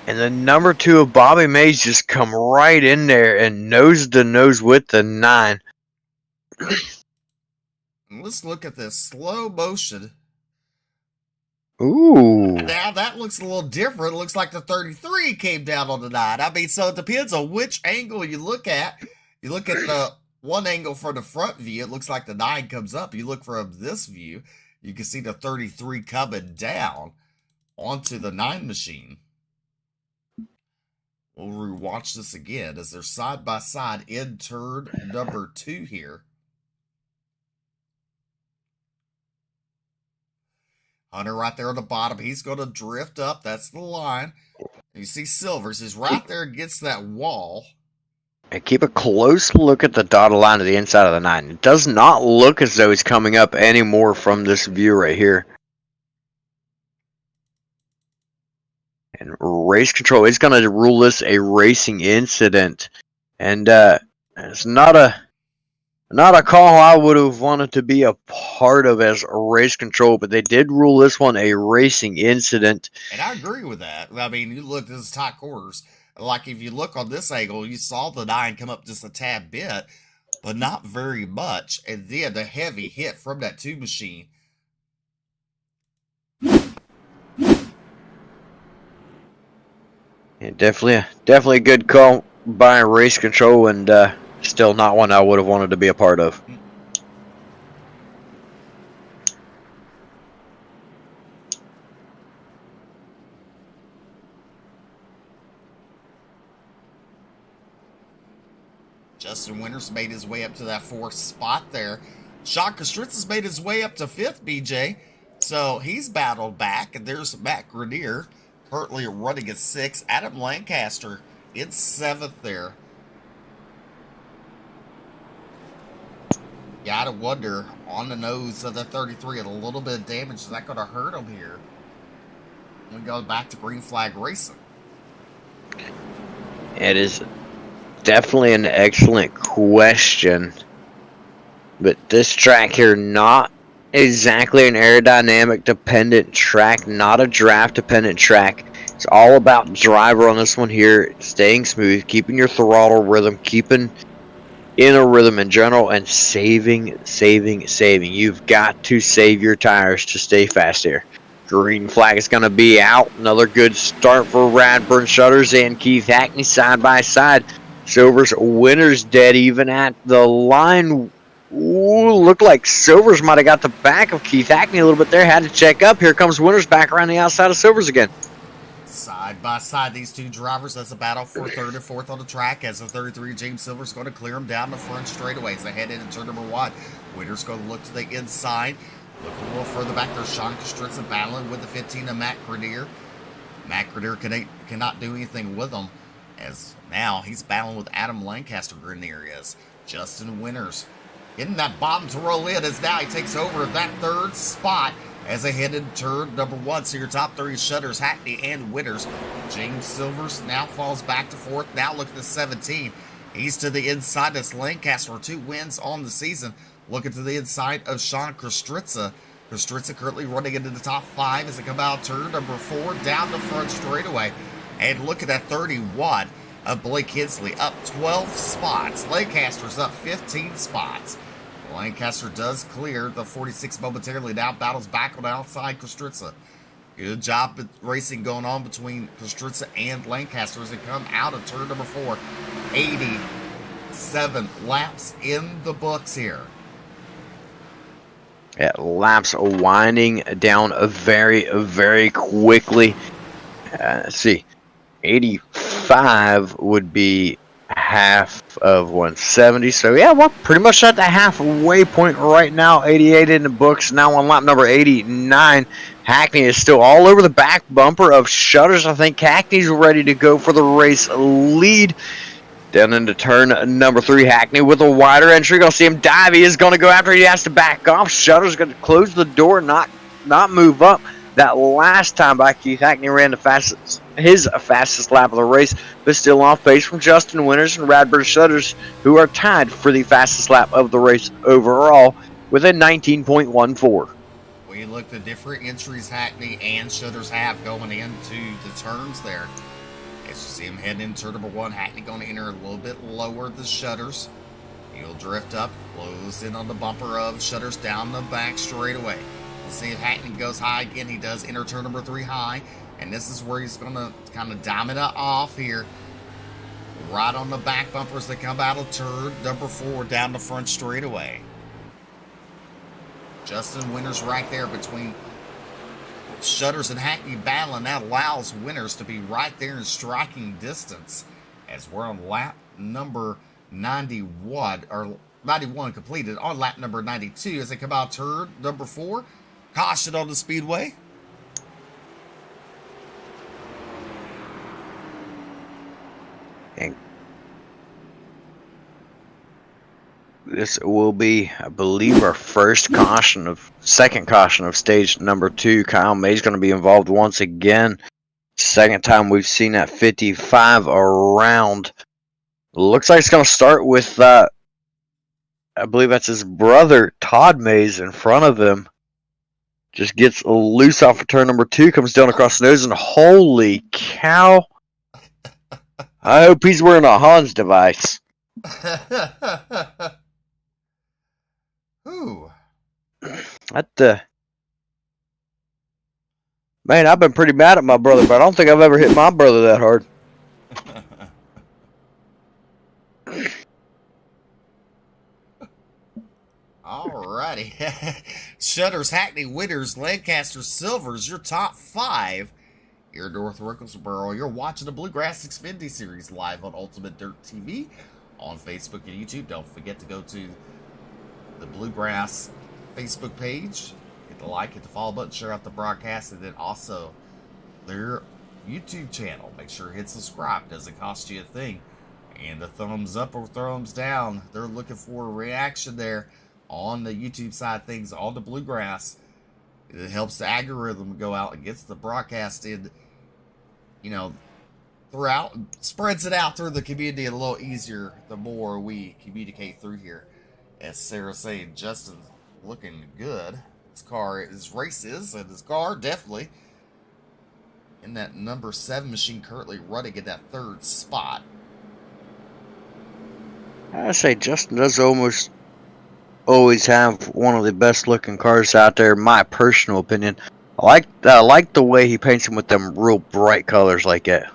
and the number 2 of Bobby Mays just come right in there and nose to nose with the 9. Let's look at this slow motion. Ooh. Now that looks a little different. It looks like the 33 came down on the 9. I mean, so it depends on which angle you look at. You look at the one angle from the front view, it looks like the 9 comes up. You look from this view, you can see the 33 coming down onto the 9 machine. We'll rewatch this again as they're side by side in turn number 2 here. Hunter right there on the bottom. He's going to drift up. That's the line. You see Silvers. He's right there against that wall. And keep a close look at the dotted line to the inside of the 9. It does not look as though he's coming up anymore from this view right here. And race control is going to rule this a racing incident. And it's not a call I would have wanted to be a part of as a race control, but they did rule this one a racing incident. And I agree with that. I mean, you look, this is tight quarters. Like, if you look on this angle, you saw the 9 come up just a tad bit, but not very much. And then the heavy hit from that 2 machine. Yeah, definitely a good call by race control, and still not one I would have wanted to be a part of. Justin Winters made his way up to that 4th spot there. Sean Kostritza's made his way up to 5th, BJ. So he's battled back. And there's Matt Grenier currently running at 6th. Adam Lancaster in 7th there. You gotta wonder, on the nose of the 33, a little bit of damage. Is that going to hurt him here? We go back to green flag racing. It is definitely an excellent question. But this track here, not exactly an aerodynamic dependent track, not a draft dependent track. It's all about driver on this one here, staying smooth, keeping your throttle rhythm, keeping in a rhythm in general, and saving. You've got to save your tires to stay fast here. Green flag is going to be out. Another good start for Radburn Shutters and Keith Hackney side by side. Silver's Winters dead even at the line. Ooh, looked like Silvers might have got the back of Keith Hackney a little bit there. Had to check up. Here comes Winters back around the outside of Silvers again. Side by side, these two drivers. That's a battle for 3rd and 4th on the track as the 33 James Silver's going to clear them down the front straightaways. They head into turn number 1. Winters going to look to the inside. Look a little further back there. Sean Kostritza battling with the 15 of Matt Grenier. Matt Grenier cannot do anything with him, as now he's battling with Adam Lancaster. Grenier is. Justin Winters getting that bottom to roll in as now he takes over that 3rd spot as they head into turn number 1. So your top 3 Shutters, Hackney, and Winters. James Silvers now falls back to 4th. Now look at the 17. He's to the inside. That's Lancaster, 2 wins on the season. Looking to the inside of Sean Kostritza. Kostritza currently running into the top 5 as they come out turn number 4 down the front straightaway. And look at that 31 of Blake Hensley, up 12 spots. Lancaster's up 15 spots. Lancaster does clear the 46 momentarily. Now battles back on the outside Kostritza. Good job of racing going on between Kostritza and Lancaster as they come out of turn number 4. 87 laps in the books here. Yeah, laps winding down very quickly. Let's see. 85 would be half of 170. So, yeah, we're pretty much at the halfway point right now. 88 in the books. Now on lap number 89. Hackney is still all over the back bumper of Shutters. I think Hackney's ready to go for the race lead. Down into turn number 3, Hackney with a wider entry. Gonna see him dive. He is gonna go after. He has to back off. Shutter's gonna close the door, not move up. That last time by Keith Hackney ran his fastest lap of the race, but still off pace from Justin Winters and Radburn Shutters, who are tied for the fastest lap of the race overall. with a 19.14. We look at different entries Hackney and Shutters have going into the turns there. As you see him heading into turn number 1, Hackney going to enter a little bit lower than Shutters. He'll drift up, close in on the bumper of Shutters down the back straightaway. You see if Hackney goes high again. He does enter turn number 3 high. And this is where he's going to kind of dime it off here. Right on the back bumpers that come out of turn number 4 down the front straightaway. Justin Winters right there between Shutters and Hackney battling. That allows Winters to be right there in striking distance as we're on lap number 91, or 91 completed on lap number 92 as they come out turn number 4. Caution on the speedway. And this will be, I believe, our second caution of stage number 2. Kyle May's going to be involved once again. Second time we've seen that 55 around. Looks like it's going to start with, I believe that's his brother, Todd Mays, in front of him. Just gets loose off of turn number 2, comes down across the nose, and holy cow. I hope he's wearing a Hans device. Ooh. Man, I've been pretty mad at my brother, but I don't think I've ever hit my brother that hard. Alrighty. Shutters, Hackney, Winters, Lancaster, Silvers, your top 5. Here in North Wilkesboro, you're watching the Bluegrass XFINITY series live on Ultimate Dirt TV on Facebook and YouTube. Don't forget to go to the Bluegrass Facebook page. Hit the like, hit the follow button, share out the broadcast, and then also their YouTube channel. Make sure to hit subscribe. Doesn't cost you a thing. And a thumbs up or thumbs down. They're looking for a reaction there on the YouTube side of things, on the Bluegrass. It helps the algorithm go out and gets the broadcast in, throughout, spreads it out through the community a little easier the more we communicate through here. As Sarah's saying, Justin's looking good. His races, and his car definitely in that number 7 machine, currently running in that 3rd spot. I say Justin does almost always have one of the best looking cars out there, in my personal opinion. I like the way he paints them with them real bright colors like that.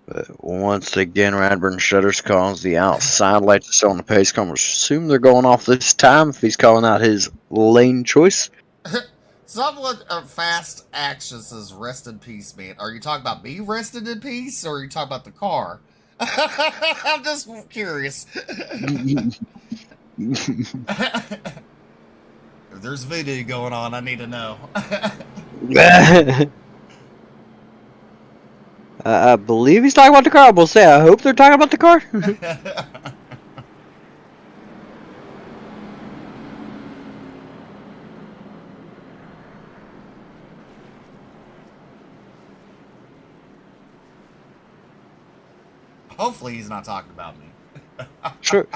But once again, Radburn Shutters calls the outside light to sell on the pace car. Assume they're going off this time if he's calling out his lane choice. Someone Fast Action says, rest in peace, man. Are you talking about me resting in peace, or are you talking about the car? I'm just curious. If there's video going on, I need to know. I believe he's talking about the car. We'll say, I hope they're talking about the car. Hopefully he's not talking about me. Sure.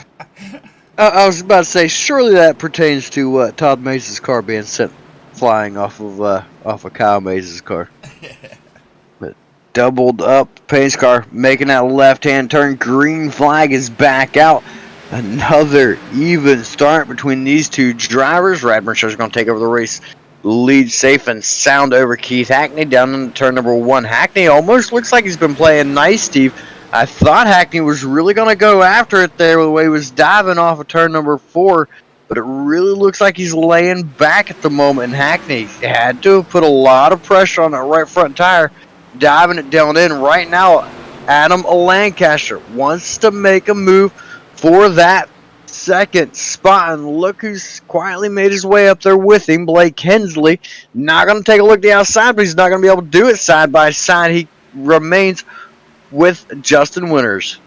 I was about to say, surely that pertains to Todd Mays' car being sent flying off of Kyle Mays' car. But doubled up pace car, making that left-hand turn. Green flag is back out. Another even start between these two drivers. Radburn Shutters going to take over the race. Lead safe and sound over Keith Hackney down into turn number 1. Hackney almost looks like he's been playing nice, Steve. I thought Hackney was really going to go after it there the way he was diving off of turn number 4, but it really looks like he's laying back at the moment, and Hackney had to put a lot of pressure on that right front tire, diving it down in. Right now, Adam Lancaster wants to make a move for that 2nd spot, and look who's quietly made his way up there with him, Blake Hensley. Not going to take a look at the outside, but he's not going to be able to do it side by side. He remains with Justin Winters.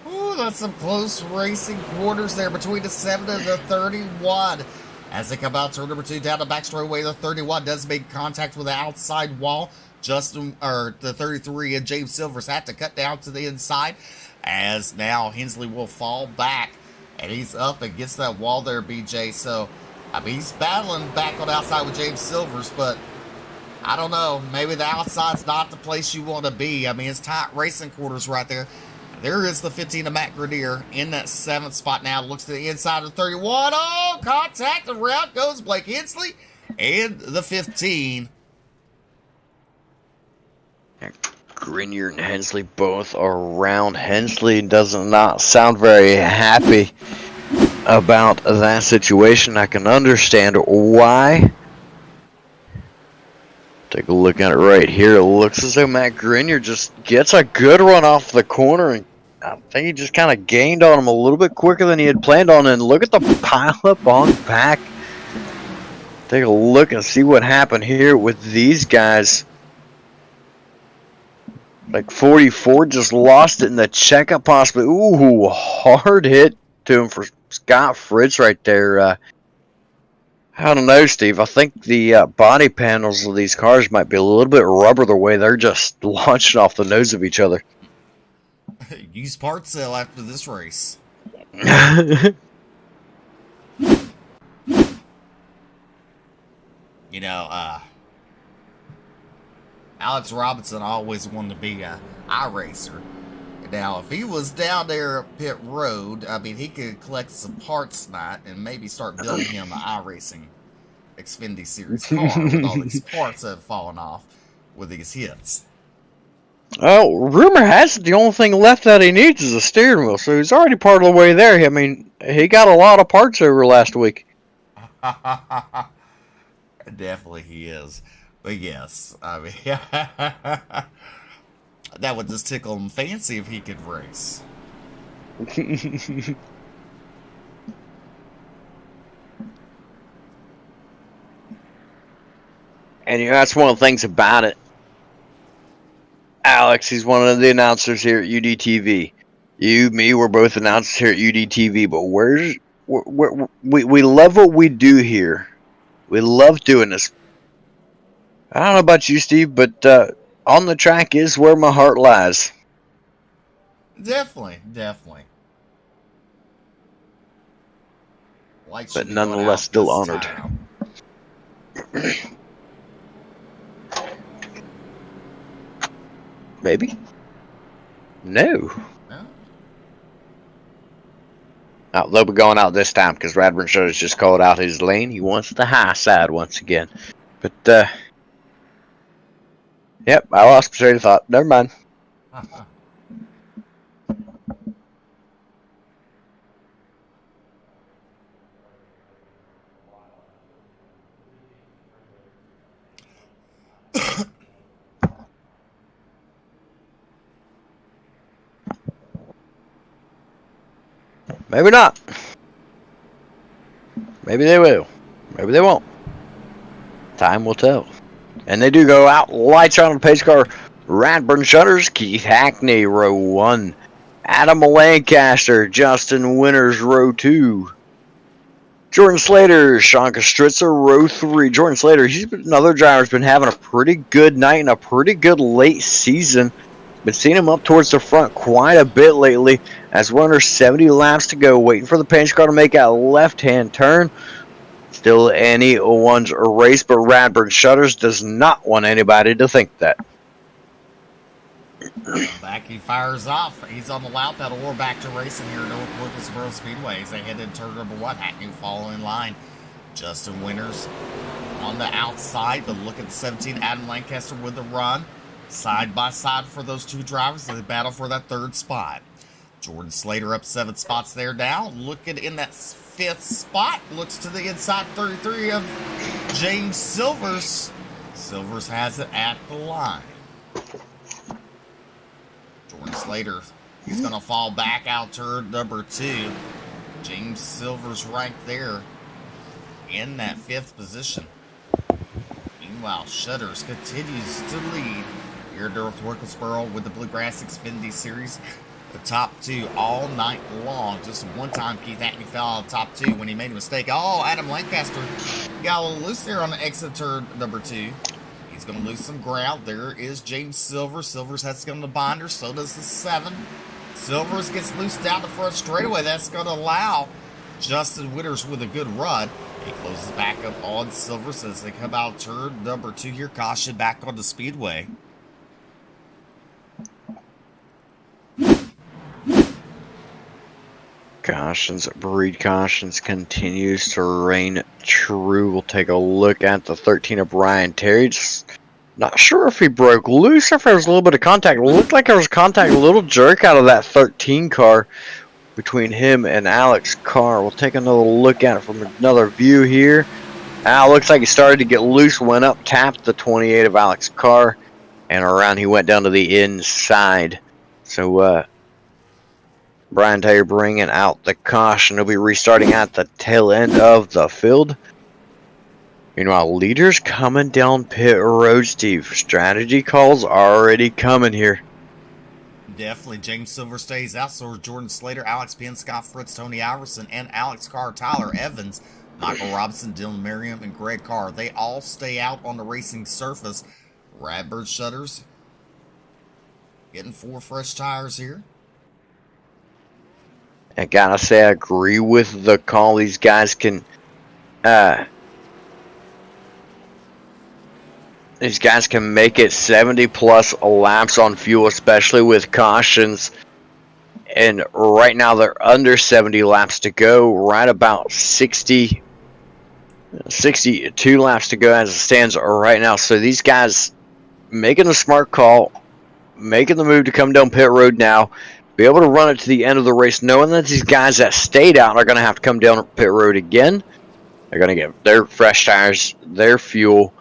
Ooh, that's some close racing quarters there between the 7 and the 31. As they come out turn number 2 down the back straightaway, the 31 does make contact with the outside wall. The 33 and James Silvers had to cut down to the inside as now Hensley will fall back, and he's up and gets that wall there, BJ. So, I mean, he's battling back on the outside with James Silvers, but I don't know. Maybe the outside's not the place you want to be. I mean, it's tight racing quarters right there. There is the 15 of Matt Grenier in that 7th spot now. Looks to the inside of 31. Oh, contact, and route goes Blake Hensley. And the 15. Grenier and Hensley both around. Hensley does not sound very happy about that situation. I can understand why. Take a look at it right here. It looks as though Matt Grenier just gets a good run off the corner, and I think he just kind of gained on him a little bit quicker than he had planned on. And look at the pileup on back. Take a look and see what happened here with these guys. Like 44 just lost it in the checkup possibly. Ooh, hard hit to him for Scott Fritz right there. I don't know, Steve. I think the body panels of these cars might be a little bit rubber the way they're just launching off the nose of each other. Use part sale after this race. You know, Alex Robinson always wanted to be a iRacer. Now, if he was down there at pit road, I mean, he could collect some parts tonight and maybe start building him an iRacing XFINITY series car with all these parts that have fallen off with these hits. Oh, rumor has it the only thing left that he needs is a steering wheel, so he's already part of the way there. I mean, he got a lot of parts over last week. Definitely he is. But yes, I mean, that would just tickle him fancy if he could race. And you know, that's one of the things about it. Alex, he's one of the announcers here at UDTV. You, me, we're both announcers here at UDTV. But we love what we do here. We love doing this. I don't know about you, Steve, but on the track is where my heart lies. Definitely, definitely. Lights But should be going nonetheless, out still this honored. time. Maybe? No. No? Oh, they'll be going out this time because Radburn Shutters just called out his lane. He wants the high side once again. But, yep, I lost my train of thought. Never mind. Maybe not. Maybe they will. Maybe they won't. Time will tell. And they do go out. Lights on the pace car. Radburn Shutters. Keith Hackney, row 1. Adam Lancaster. Justin Winters, row 2. Jordan Slater. Sean Kostritza, row 3. Jordan Slater, another driver's been having a pretty good night and a pretty good late season. Been seeing him up towards the front quite a bit lately as we're under 70 laps to go, waiting for the pace car to make that left-hand turn. Still anyone's race, but Radburn Shutters does not want anybody to think that. Back he fires off. He's on the loud pedal. We're back to racing here at North Wilkesboro Speedway as they head into turn number 1. Hackney following in line. Justin Winters on the outside, but look at 17. Adam Lancaster with the run. Side by side for those two drivers. They battle for that 3rd spot. Jordan Slater up 7 spots there now. Looking in that 5th spot. Looks to the inside 33 of James Silvers. Silvers has it at the line. Jordan Slater, he's going to fall back out turn number 2. James Silvers right there in that 5th position. Meanwhile, Shutters continues to lead here at North Wilkesboro with the Bluegrass XFINITY Series. The top 2 all night long. Just one time Keith Hackney fell out of the top 2 when he made a mistake. Oh, Adam Lancaster got a little loose there on the exit turn number 2. He's going to lose some ground. There is James Silvers. Silvers has to go in the binder. So does the 7. Silvers gets loose down the front straightaway. That's going to allow Justin Witters with a good run. He closes back up on Silvers as they come out turn number 2 here. Caution back on the speedway. Breed cautions continues to reign true. We'll take a look at the 13 of Brian Terry. Just not sure if he broke loose or if there was a little bit of contact. It looked like there was contact, a little jerk out of that 13 car between him and Alex Carr. We'll take another look at it from another view here. Looks like he started to get loose, went up, tapped the 28 of Alex Carr, and around he went down to the inside. So, Brian Taylor bringing out the caution. He'll be restarting at the tail end of the field. Meanwhile, leaders coming down pit road, Steve. Strategy calls already coming here. Definitely. James Silver stays out. So are Jordan Slater, Alex Penn, Scott Fritz, Tony Iverson, and Alex Carr, Tyler Evans, Michael Robinson, Dylan Merriam, and Greg Carr. They all stay out on the racing surface. Radbird Shutters getting 4 fresh tires here. I gotta say, I agree with the call. These guys can, make it 70 plus laps on fuel, especially with cautions. And right now they're under 70 laps to go, right about 62 laps to go as it stands right now. So these guys making a smart call, making the move to come down pit road now. Be able to run it to the end of the race, knowing that these guys that stayed out are going to have to come down pit road again. They're going to get their fresh tires, their fuel.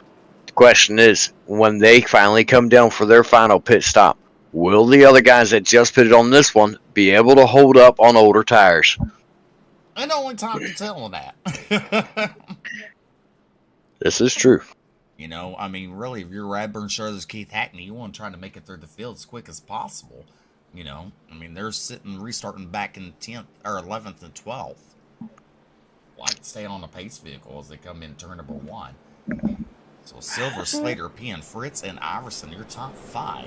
The question is, when they finally come down for their final pit stop, will the other guys that just pitted on this one be able to hold up on older tires? And only time to tell on that. This is true. You know, I mean, really, if you're Radburn Shutters, Keith Hackney, you want to try to make it through the field as quick as possible. You know, I mean, they're restarting back in 10th or 11th and 12th. Like staying on the pace vehicle as they come in turn number 1. So Silver, Slater, Penn, Fritz, and Iverson, your top 5.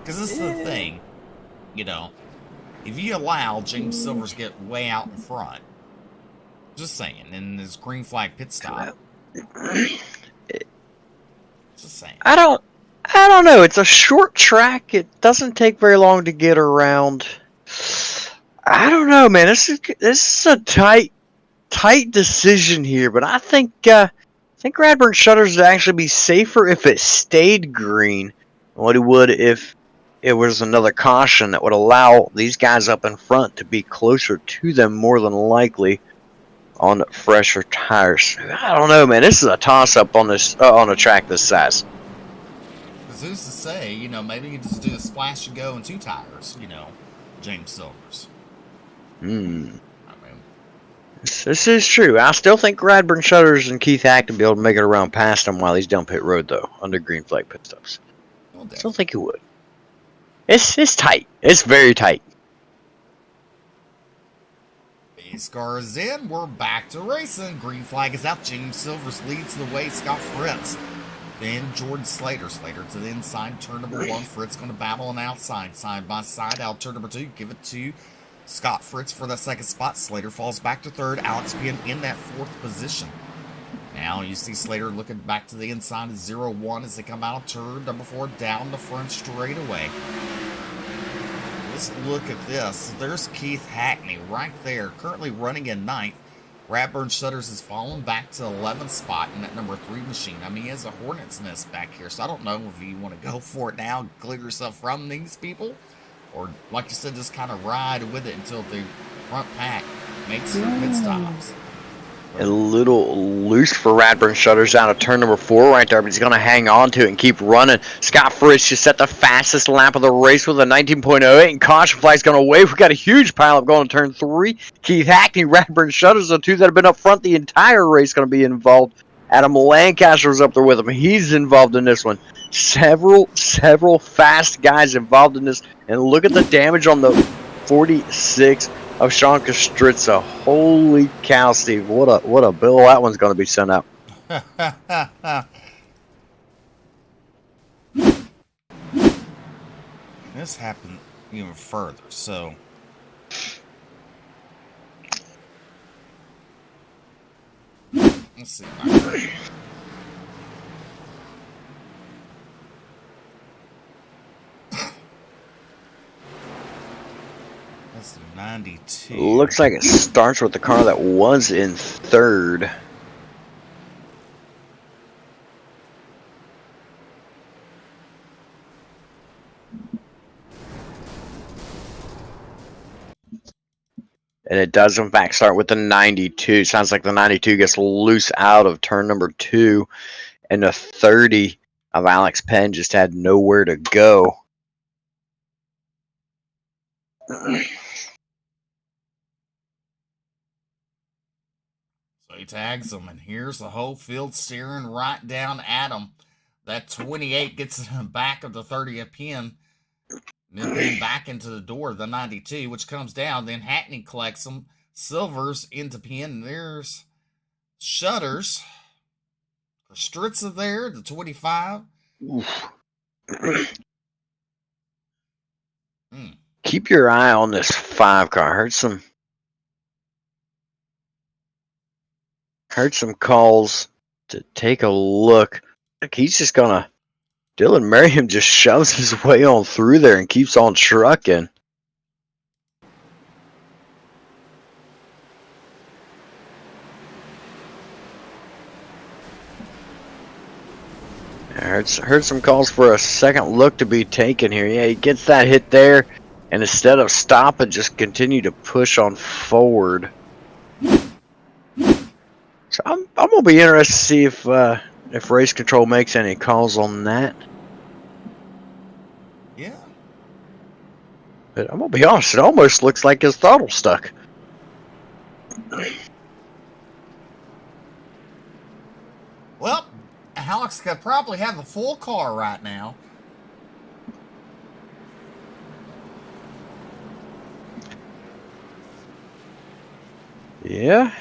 Because this is the thing, you know, if you allow James Silvers to get way out in front, just saying, in this green flag pit stop, just saying. I don't know. It's a short track. It doesn't take very long to get around. I don't know, man. This is a tight decision here, but I think Radburn Shutters would actually be safer if it stayed green than what it would if it was another caution that would allow these guys up in front to be closer to them more than likely on fresher tires. I don't know, man. This is a toss-up on this on a track this size. Who's to say, you know, maybe you just do a splash and go in 2 tires, you know, James Silvers. I mean, this is true. I still think Radburn Shutters and Keith Hack to be able to make it around past him while he's down pit road, though, under green flag pit stops. I still think he would. It's tight. It's very tight. Base car is in. We're back to racing. Green flag is out. James Silvers leads the way. Scott Fritz. Then Jordan Slater. Slater to the inside. Turn number 1. Fritz going to battle on outside. Side by side. Out turn number 2. Give it to Scott Fritz for that second spot. Slater falls back to 3rd. Alex Penn in that 4th position. Now you see Slater looking back to the inside of 0-1 as they come out of turn number 4 down the front straightaway. Let's look at this. There's Keith Hackney right there, currently running in 9th. Radburn Shutters has fallen back to 11th spot in that number 3 machine. I mean, he has a hornet's nest back here, so I don't know if you want to go for it now, clear yourself from these people, or like you said, just kind of ride with it until the front pack makes their pit stops. A little loose for Radburn Shutters out of turn number 4 right there, but he's going to hang on to it and keep running. Scott Fritz just set the fastest lap of the race with a 19.08, and caution flag's going to wave. We've got a huge pileup going to turn 3. Keith Hackney, Radburn Shutters, the 2 that have been up front the entire race, going to be involved. Adam Lancaster's up there with him. He's involved in this one. Several fast guys involved in this, and look at the damage on the 46 of Sean Kastritza. Holy cow, Steve. What a bill that one's going to be sent out. This happened, even further. So let's see. That's 92. Looks like it starts with the car that was in third. And it does, in fact, start with the 92. Sounds like the 92 gets loose out of turn number 2. And the 30 of Alex Penn just had nowhere to go. So he tags him, and here's the whole field staring right down at him. That 28 gets in the back of the 30 of Penn. Then back into the door of the 92, which comes down. Then Hackney collects them. Silvers into Penn. And there's Shutters. Stritza there, the 25. Keep your eye on this 5 car. I heard some calls to take a look. Like he's just gonna. Dylan Merriam just shoves his way on through there and keeps on trucking. I heard some calls for a second look to be taken here. Yeah, he gets that hit there, and instead of stopping, just continue to push on forward. So I'm gonna be interested to see if race control makes any calls on that. Yeah. But I'm gonna be honest, it almost looks like his throttle stuck. Well, Alex could probably have a full car right now. Yeah.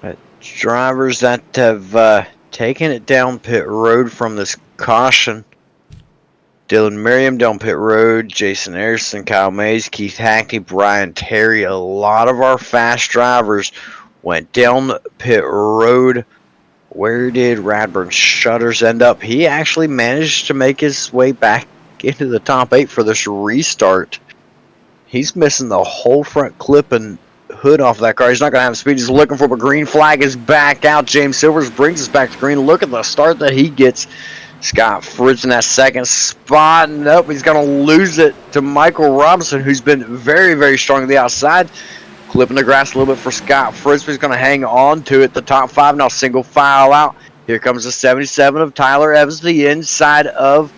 But drivers that have taken it down pit road from this caution. Dylan Merriam down pit road, Jason Anderson, Kyle Mays, Keith Hackney, Brian Terry. A lot of our fast drivers went down pit road. Where did Radburn Shutters end up? He actually managed to make his way back into the top 8 for this restart. He's missing the whole front clip and hood off that car. He's not going to have speed. He's looking for it, but green flag is back out. James Silvers brings us back to green. Look at the start that he gets. Scott Fritz in that second spot. Nope, he's going to lose it to Michael Robinson, who's been very, very strong on the outside. Clipping the grass a little bit for Scott Fritz, but he's going to hang on to it. The top 5 now single file out. Here comes the 77 of Tyler Evans, the inside of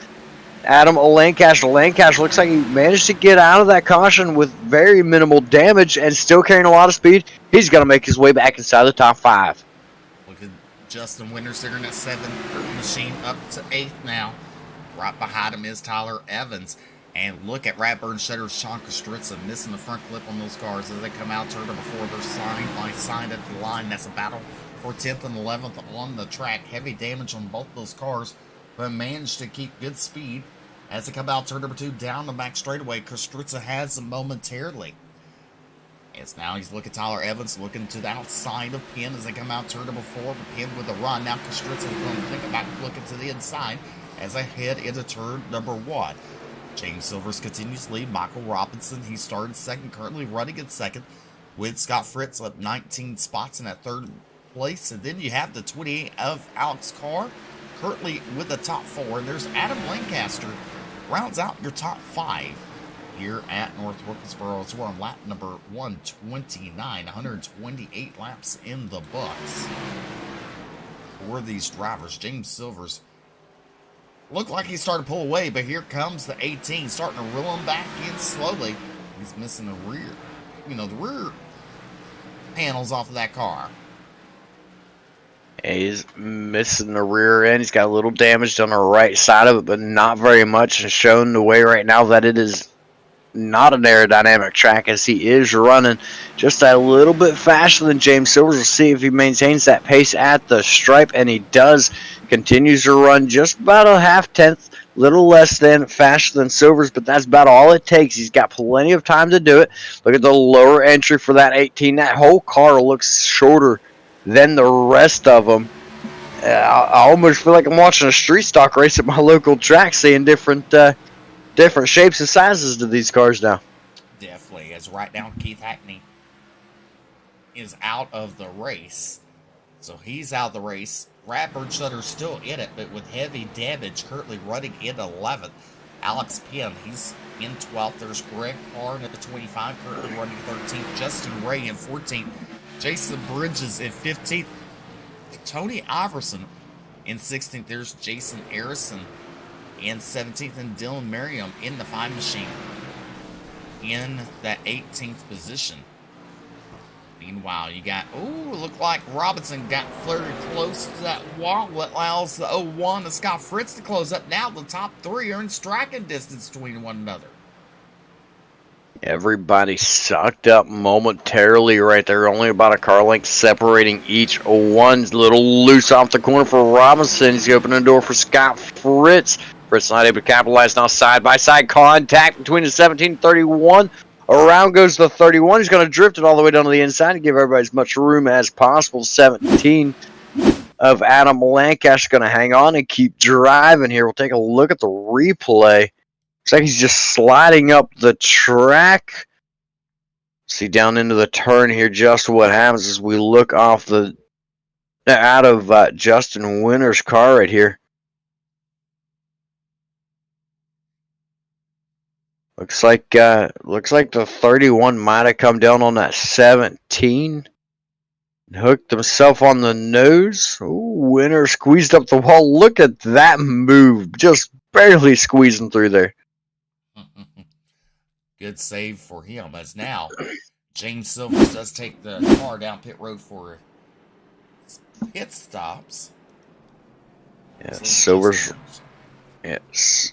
Adam Lancaster. Lancaster looks like he managed to get out of that caution with very minimal damage and still carrying a lot of speed. He's going to make his way back inside the top 5. Look at Justin Winters there in that 7 machine up to 8th now. Right behind him is Tyler Evans. And look at Radburn Shutters, Sean Kostritza missing the front clip on those cars as they come out turn before they're signed at the line. That's a battle for 10th and 11th on the track. Heavy damage on both those cars, but managed to keep good speed as they come out turn number 2 down the back straightaway. Kostritza has them momentarily. As now he's looking at Tyler Evans, looking to the outside of Penn as they come out turn number 4. But Penn with a run. Now Kostritza is going to think about looking to the inside as they head into turn number 1. James Silvers continues to lead. Michael Robinson, he started second, currently running in second, with Scott Fritz up 19 spots in that third place. And then you have the 28 of Alex Carr, currently with the top 4. And there's Adam Lancaster, rounds out your top 5 here at North Wilkesboro. So we're on lap number 129, 128 laps in the books for these drivers. James Silvers looked like he started to pull away, but here comes the 18, starting to reel him back in slowly. He's missing the rear, the rear panels off of that car. He's missing the rear end. He's got a little damage on the right side of it, but not very much. And showing the way right now that it is not an aerodynamic track, as he is running just a little bit faster than James Silvers. We'll see if he maintains that pace at the stripe, and he does. Continues to run just about a half tenth little less than faster than Silver's, but that's about all it takes. He's got plenty of time to do it. Look at the lower entry for that 18. That whole car looks shorter than the rest of them. I almost feel like I'm watching a street stock race at my local track, seeing different shapes and sizes to these cars now. Definitely, as right now Keith Hackney is out of the race. So he's out of the race. Radbird Shutter's still in it, but with heavy damage, currently running in 11th. Alex Penn, he's in 12th. There's Greg Harn at the 25, currently running 13th. Justin Ray in 14th. Jason Bridges in 15th. Tony Iverson in 16th. There's Jason Harrison in 17th. And Dylan Merriam in the 5 machine in that 18th position. Meanwhile, you got, look like Robinson got flirted close to that wall. What allows the 01 to Scott Fritz to close up. Now the top 3 are in striking distance between one another. Everybody sucked up momentarily right there. Only about a car length separating each. 01's a little loose off the corner for Robinson. He's opening the door for Scott Fritz. Fritz not able to capitalize now. Side-by-side contact between the 17 and 31. Around goes the 31. He's going to drift it all the way down to the inside to give everybody as much room as possible. 17 of Adam Lancaster going to hang on and keep driving here. We'll take a look at the replay. Looks like he's just sliding up the track. See down into the turn here just what happens as we look off the out of Justin Winter's car right here. Looks like the 31 might have come down on that 17 and hooked himself on the nose. Ooh, Winter squeezed up the wall. Look at that move, just barely squeezing through there. Good save for him, as now James Silvers does take the car down pit road for pit stops. Yeah, Silvers. Yes.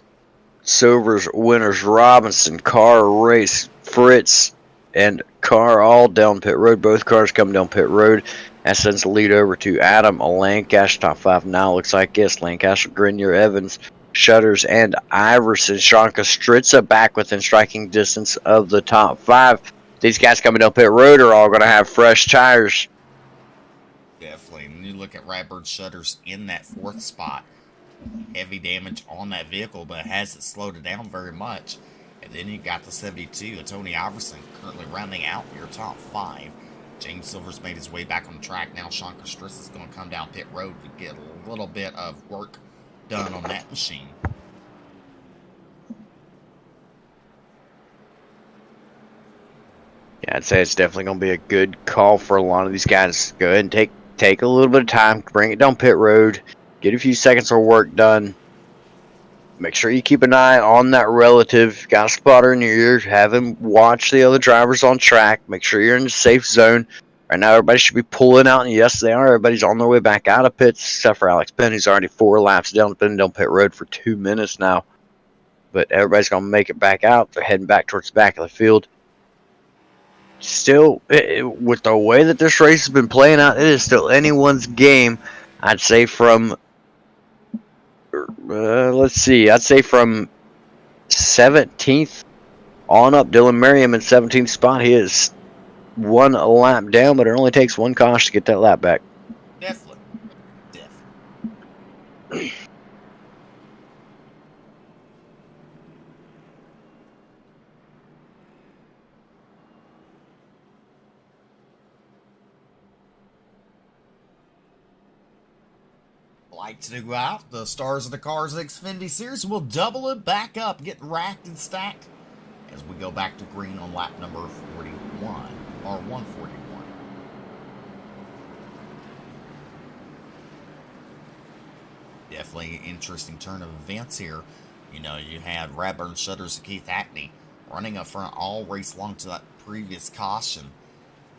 Silvers, Winters, Robinson, Carr, Race, Fritz, and Carr all down pit road. Both cars come down pit road. That sends the lead over to Adam Lancaster. Top 5 now looks like this. Lancaster, Grenier, Evans, Shutters, and Iverson. Sean Kostritza back within striking distance of the top 5. These guys coming down pit road are all going to have fresh tires. Definitely. And you look at Radbird Shutters in that 4th spot. Heavy damage on that vehicle, but hasn't slowed it down very much. And then you got the 72 of Tony Iverson currently rounding out your top 5. James Silver's made his way back on the track. Now Sean Kostritza is going to come down pit road to get a little bit of work done on that machine. Yeah, I'd say it's definitely going to be a good call for a lot of these guys. Go ahead and take a little bit of time, bring it down pit road. Get a few seconds of work done. Make sure you keep an eye on that relative. Got a spotter in your ear. Have him watch the other drivers on track. Make sure you're in the safe zone. Right now, everybody should be pulling out, and yes, they are. Everybody's on their way back out of pits, except for Alex Penn, who's already 4 laps down. Been down pit road for 2 minutes now. But everybody's going to make it back out. They're heading back towards the back of the field. Still, with the way that this race has been playing out, it is still anyone's game. I'd say from... let's see. I'd say from 17th on up, Dylan Merriam in 17th spot. He is 1 lap down, but it only takes 1 caution to get that lap back. Definitely. Like to go out, the stars of the Cars Xfinity Series will double it back up, get racked and stacked as we go back to green on lap number 41, or 141. Definitely an interesting turn of events here. You know, you had Radburn Shutters and Keith Hackney running up front all race long to that previous caution,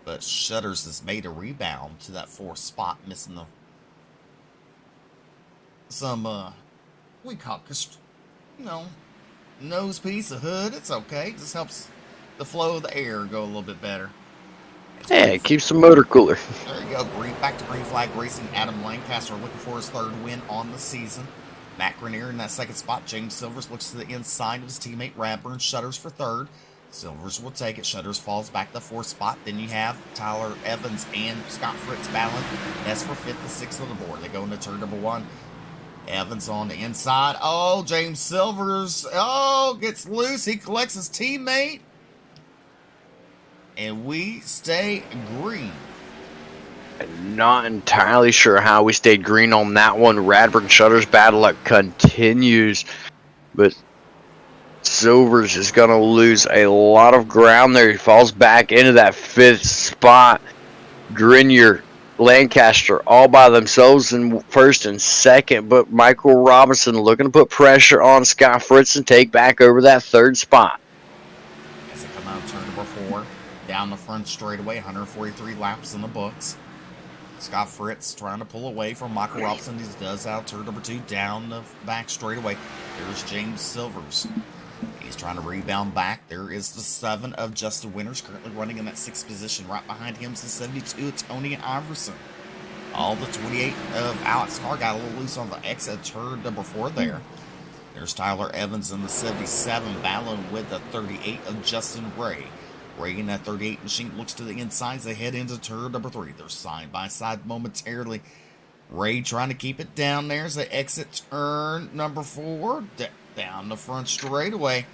but Shutters has made a rebound to that 4th spot, missing the we call it, you know, nose piece, a hood. It's okay. It just helps the flow of the air go a little bit better. Yeah, it keeps the motor cooler. There you go. Back to Green Flag Racing. Adam Lancaster looking for his 3rd win on the season. Matt Grenier in that second spot. James Silvers looks to the inside of his teammate Radburn. Shutters for third. Silvers will take it. Shutters falls back to fourth spot. Then you have Tyler Evans and Scott Fritz battling. That's for fifth and sixth on the board. They go into turn number one. Evans on the inside. Oh, James Silvers. Oh, gets loose. He collects his teammate. And we stay green. Not entirely sure how we stayed green on that one. Radburn Shutters battle continues, but Silvers is going to lose a lot of ground there. He falls back into that fifth spot. Grenier, Lancaster all by themselves in first and second, but Michael Robinson looking to put pressure on Scott Fritz and take back over that third spot. As they come out of turn number four, down the front straightaway, 143 laps in the books. Scott Fritz trying to pull away from Michael Robinson. He does out turn number two, down the back straightaway. There's James Silvers. He's trying to rebound back. There is the 7 of Justin Winters, currently running in that 6th position. Right behind him is the 72 of Tony Iverson. All the 28 of Alex Carr got a little loose on the exit turn number 4 there. There's Tyler Evans in the 77 battling with the 38 of Justin Ray. Ray in that 38 machine looks to the inside as they head into turn number 3. They're side by side momentarily. Ray trying to keep it down there as they exit turn number 4. Down the front straightaway.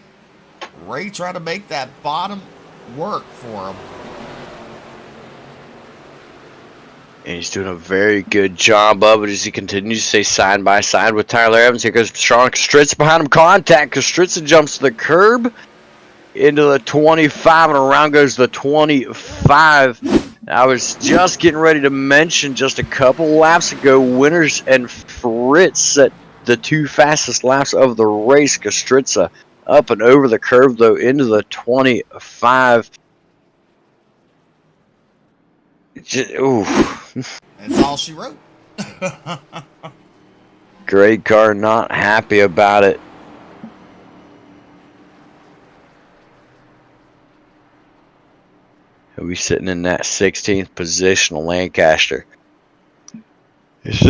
Ray trying to make that bottom work for him. And he's doing a very good job of it as he continues to stay side by side with Tyler Evans. Here goes Sean Kostritza behind him. Contact. Kostritza jumps to the curb into the 25, and around goes the 25. I was just getting ready to mention just a couple laps ago, Winters and Fritz set the 2 fastest laps of the race. Kostritza up and over the curve, though, into the 25. Ooh. That's all she wrote. Greg Carr not happy about it. He'll be sitting in that 16th position of Lancaster. This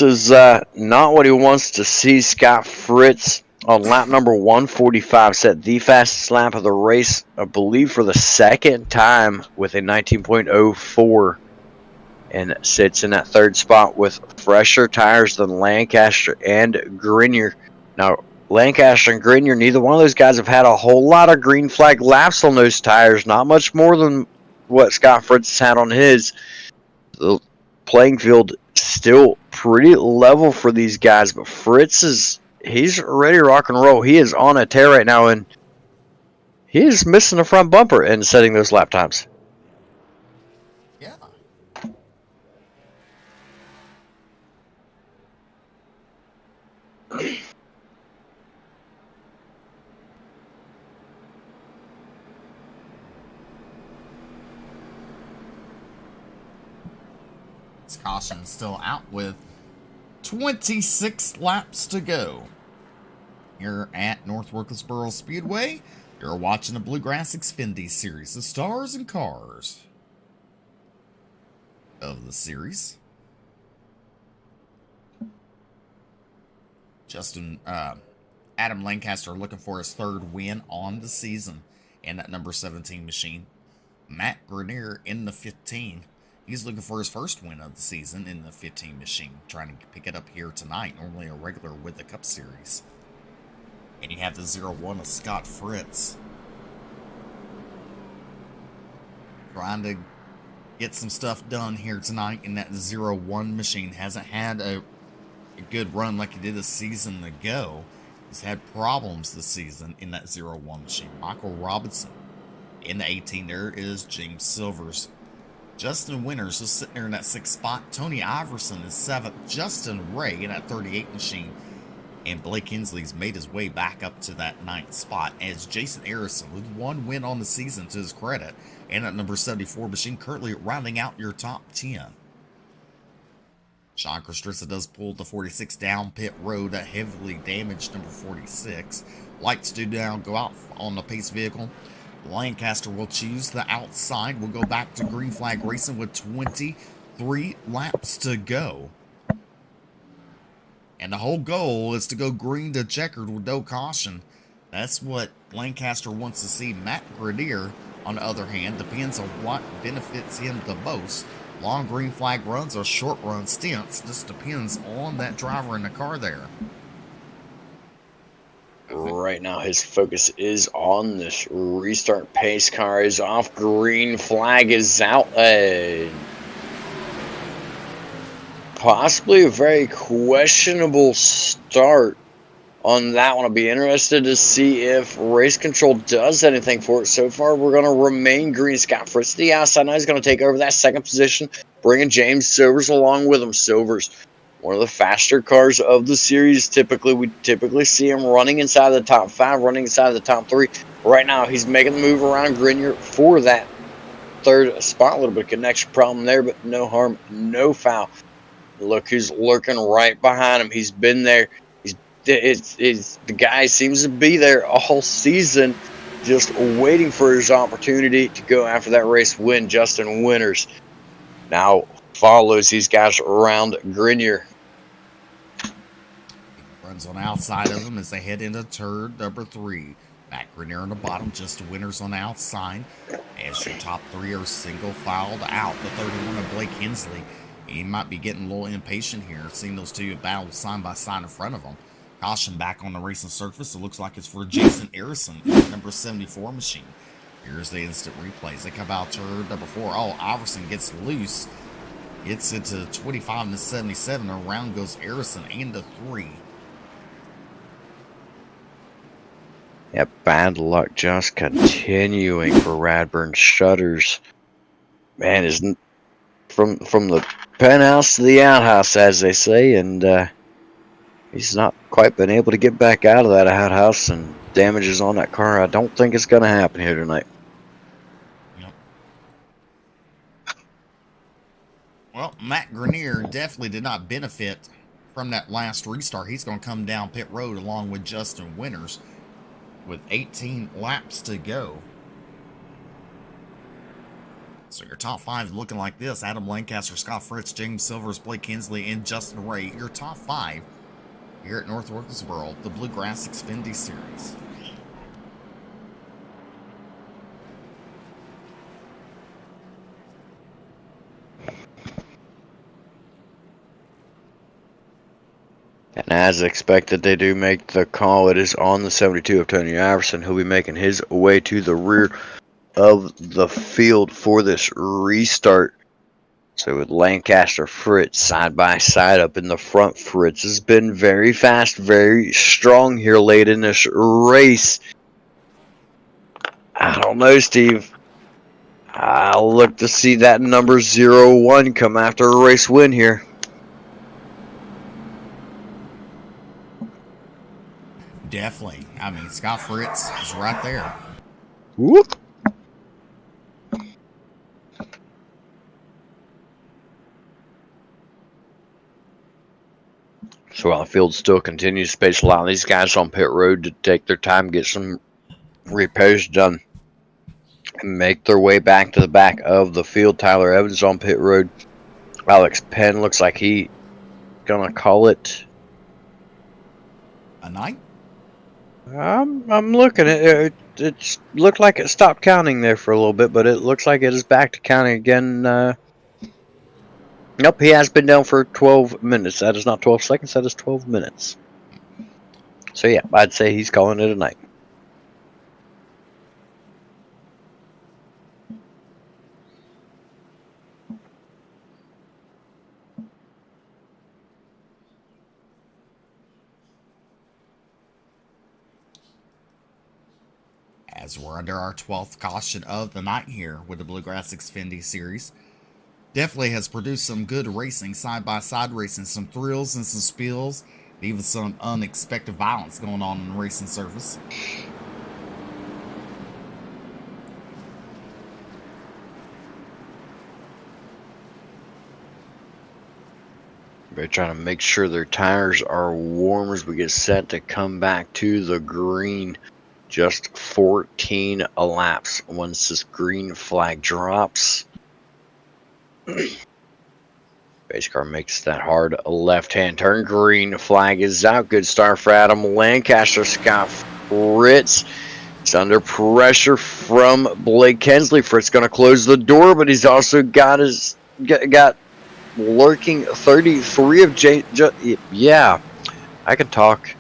is not what he wants to see. Scott Fritz on lap number 145 set the fastest lap of the race, I believe, for the second time with a 19.04, and sits in that third spot with fresher tires than Lancaster and Grenier. Now, Lancaster and Grenier, neither one of those guys have had a whole lot of green flag laps on those tires, not much more than what Scott Fritz has had on his. The playing field still pretty level for these guys, but Fritz he's ready to rock and roll. He is on a tear right now, and he is missing the front bumper and setting those lap times. Yeah. This caution is still out with 26 laps to go. Here at North Wilkesboro Speedway, you're watching the Bluegrass XFINITY series, the stars and cars of the series. Adam Lancaster looking for his 3rd win on the season in that number 17 machine. Matt Grenier in the 15. He's looking for his 1st win of the season in the 15 machine, trying to pick it up here tonight, normally a regular with the Cup Series. And you have the 0-1 of Scott Fritz, trying to get some stuff done here tonight in that 0-1 machine. Hasn't had a good run like he did a season ago. He's had problems this season in that 0-1 machine. Michael Robinson in the 18. There is James Silvers. Justin Winters is sitting there in that 6th spot. Tony Iverson is 7th. Justin Ray in that 38 machine. And Blake Hensley's made his way back up to that 9th spot, as Jason Harrison with 1 win on the season to his credit, and at number 74 machine, currently rounding out your top 10. Sean Kostritza does pull the 46 down pit road, a heavily damaged number 46. Lights do down, go out on the pace vehicle. Lancaster will choose the outside. We'll go back to green flag racing with 23 laps to go. And the whole goal is to go green to checkered with no caution. That's what Lancaster wants to see. Matt Grenier, on the other hand, depends on what benefits him the most. Long green flag runs or short run stints. Just depends on that driver in the car there. Right now, his focus is on this restart. Pace car is off. Green flag is out. Possibly a very questionable start on that one. I'll be interested to see if race control does anything for it. So far, we're going to remain green. Scott Fritz to the outside now. He's going to take over that second position, bringing James Silvers along with him. Silvers, one of the faster cars of the series. We typically see him running inside the top 5, running inside the top 3. Right now, he's making the move around Grenier for that third spot. A little bit of connection problem there, but no harm, no foul. Look who's lurking right behind him. He's been there. The guy seems to be there all season, just waiting for his opportunity to go after that race win. Justin Winters now follows these guys around Grenier. Runs on the outside of him as they head into turn number 3. Matt Grenier on the bottom, just Winters on the outside. As your top 3 are single filed out. The 31 of Blake Hensley. He might be getting a little impatient here, seeing those two battle side by side in front of him. Caution back on the racing surface. It looks like it's for Jason Arison, number 74 machine. Here's the instant replays. They come out turn number 4. Oh, Iverson gets loose. Gets into 25 and 77. Around goes Arison and the 3. Yeah, bad luck just continuing for Radburn Shutters. Man, isn't from the penthouse to the outhouse, as they say, and he's not quite been able to get back out of that outhouse, and damages on that car. I don't think it's going to happen here tonight. Yep. Well, Matt Grenier definitely did not benefit from that last restart. He's going to come down pit road along with Justin Winters with 18 laps to go. So your top 5 looking like this. Adam Lancaster, Scott Fritz, James Silvers, Blake Hensley, and Justin Ray. Your top 5 here at North Wilkesboro, the Bluegrass XFINITY Series. And as expected, they do make the call. It is on the 72 of Tony Iverson. He'll be making his way to the rear of the field for this restart. So with Lancaster, Fritz side by side up in the front. Fritz has been very fast, very strong here late in this race. I don't know, Steve. I'll look to see that number 01 come after a race win here. Definitely. I mean, Scott Fritz is right there. Whoop. So while the field still continues, space allow these guys on pit road to take their time, get some repairs done, and make their way back to the back of the field. Tyler Evans on pit road. Alex Penn looks like he gonna call it A night? I'm looking at it. It looked like it stopped counting there for a little bit, but it looks like it is back to counting again. Nope, he has been down for 12 minutes. That is not 12 seconds. That is 12 minutes. So yeah, I'd say he's calling it a night. As we're under our 12th caution of the night here with the Bluegrass XFINITY Series. Definitely has produced some good racing, side-by-side racing, some thrills and some spills, even some unexpected violence going on in the racing surface. They're trying to make sure their tires are warm as we get set to come back to the green. Just 14 laps once this green flag drops. Race car makes that hard left-hand turn. Green flag is out. Good start for Adam Lancaster. Scott Fritz is under pressure from Blake Hensley. Fritz going to close the door, but he's also got lurking 33 of I can talk,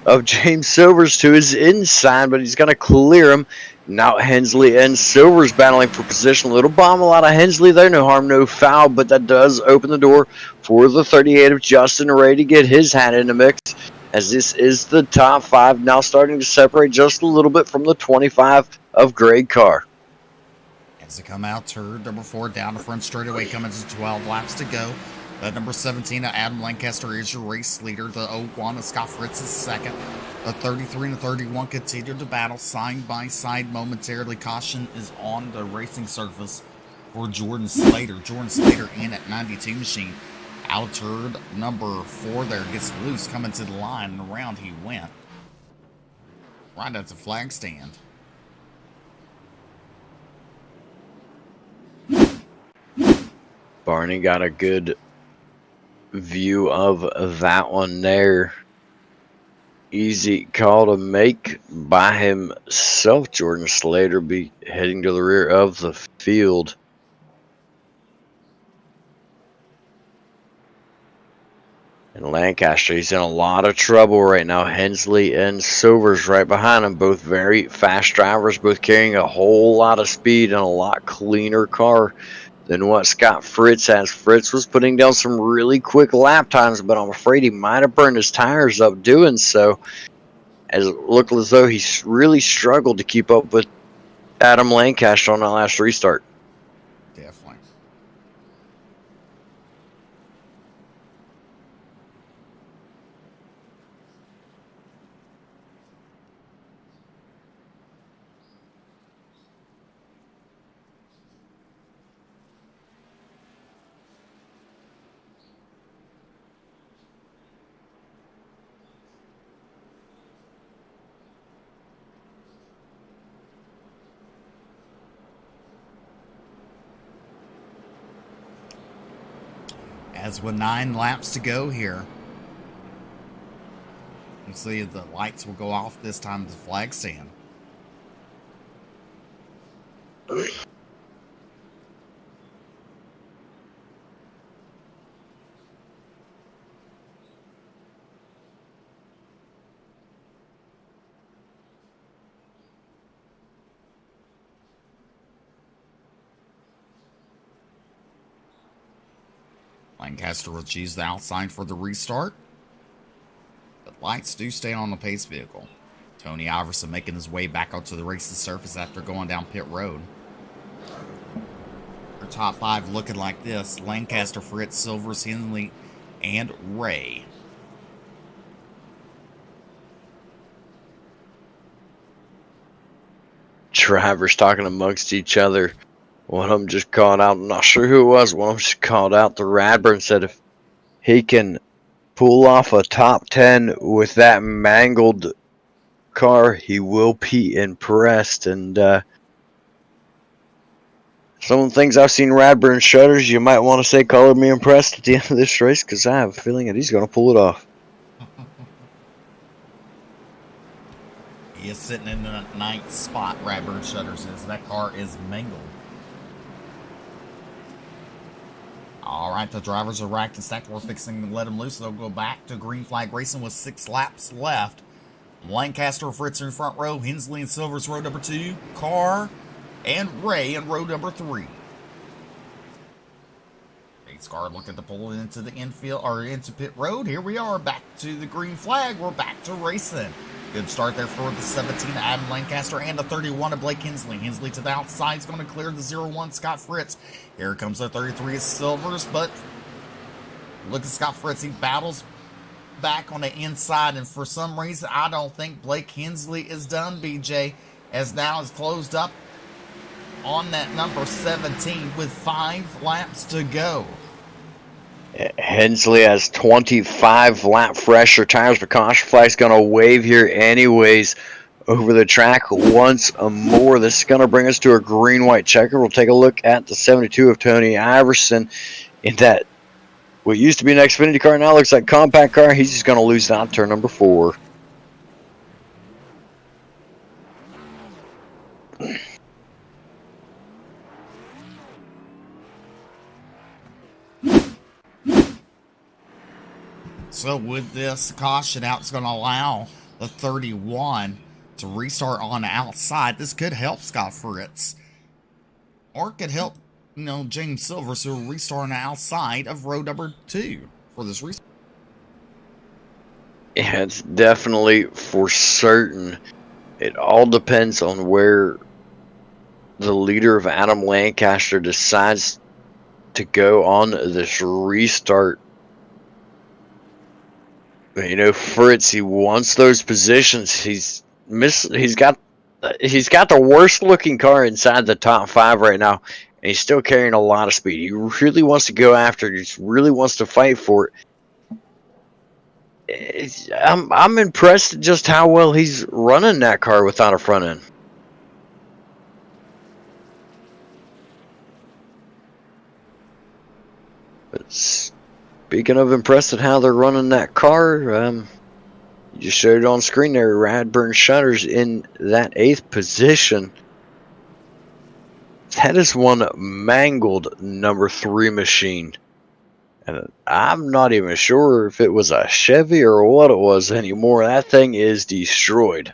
of James Silvers to his inside, but he's going to clear him. Now Hensley and Silvers battling for position. A little bomb a lot of Hensley there. No harm, no foul, but that does open the door for the 38 of Justin Ray to get his hat in the mix, as this is the top 5 now starting to separate just a little bit from the 25 of Greg Carr. As they come out, turn number 4 down the front straightaway, coming to 12 laps to go. That number 17 of Adam Lancaster is your race leader. The 01 of Scott Fritz is second. The 33 and the 31 continue to battle side by side momentarily. Caution is on the racing surface for Jordan Slater. Jordan Slater in at 92 machine. Out turn number 4 there, gets loose, coming to the line, and around he went. Right at the flag stand. Barney got a good view of that one there. Easy call to make by himself. Jordan Slater be heading to the rear of the field. And Lancaster, he's in a lot of trouble right now. Hensley and Silvers right behind him. Both very fast drivers, both carrying a whole lot of speed and a lot cleaner car than what Scott Fritz has. Fritz was putting down some really quick lap times, but I'm afraid he might have burned his tires up doing so, as it looked as though he really struggled to keep up with Adam Lancaster on that last restart. Definitely. As with 9 laps to go here. You see the lights will go off this time at the flag stand. Lancaster will choose the outside for the restart. The lights do stay on the pace vehicle. Tony Iverson making his way back onto the racing surface after going down pit road. Our top 5 looking like this: Lancaster, Fritz, Silvers, Henley, and Ray. Drivers talking amongst each other. One of them just called out, I'm not sure who it was, one of them just called out the Radburn, said if he can pull off a top 10 with that mangled car, he will be impressed. And some of the things I've seen Radburn shutters, you might want to say color me impressed at the end of this race, because I have a feeling that he's going to pull it off. He is sitting in the 9th spot, Radburn Shutters is. That car is mangled. All right, the drivers are racked and stacked. We're fixing to let them loose. They'll go back to green flag racing with 6 laps left. Lancaster, Fritz in front row. Hensley and Silvers row number 2. Carr and Ray in row number 3. Race car looking to pull into the infield or into pit road. Here we are, back to the green flag. We're back to racing. Good start there for the 17 of Adam Lancaster and the 31 of Blake Hensley. Hensley to the outside is going to clear the 01 Scott Fritz. Here comes the 33 of Silvers, but look at Scott Fritz. He battles back on the inside, and for some reason, I don't think Blake Hensley is done, BJ, as now is closed up on that number 17 with 5 laps to go. Hensley has 25 lap fresher tires, but caution flag's going to wave here anyways over the track once more. This is going to bring us to a green-white checker. We'll take a look at the 72 of Tony Iverson in that what used to be an XFINITY car now looks like a compact car. He's just going to lose out turn number 4. So with this caution out, it's going to allow the 31 to restart on the outside. This could help Scott Fritz, or it could help, James Silvers, who will restart on the outside of row number 2 for this restart. Yeah, it's definitely for certain. It all depends on where the leader of Adam Lancaster decides to go on this restart. Fritz, he wants those positions. He's got the worst looking car inside the top 5 right now, and he's still carrying a lot of speed. He really wants to go after it. He really wants to fight for it. I'm impressed at just how well he's running that car without a front end. But speaking of impressed at how they're running that car, you just showed it on screen there. Radburn Shutters in that 8th position. That is one mangled number 3 machine. And I'm not even sure if it was a Chevy or what it was anymore. That thing is destroyed.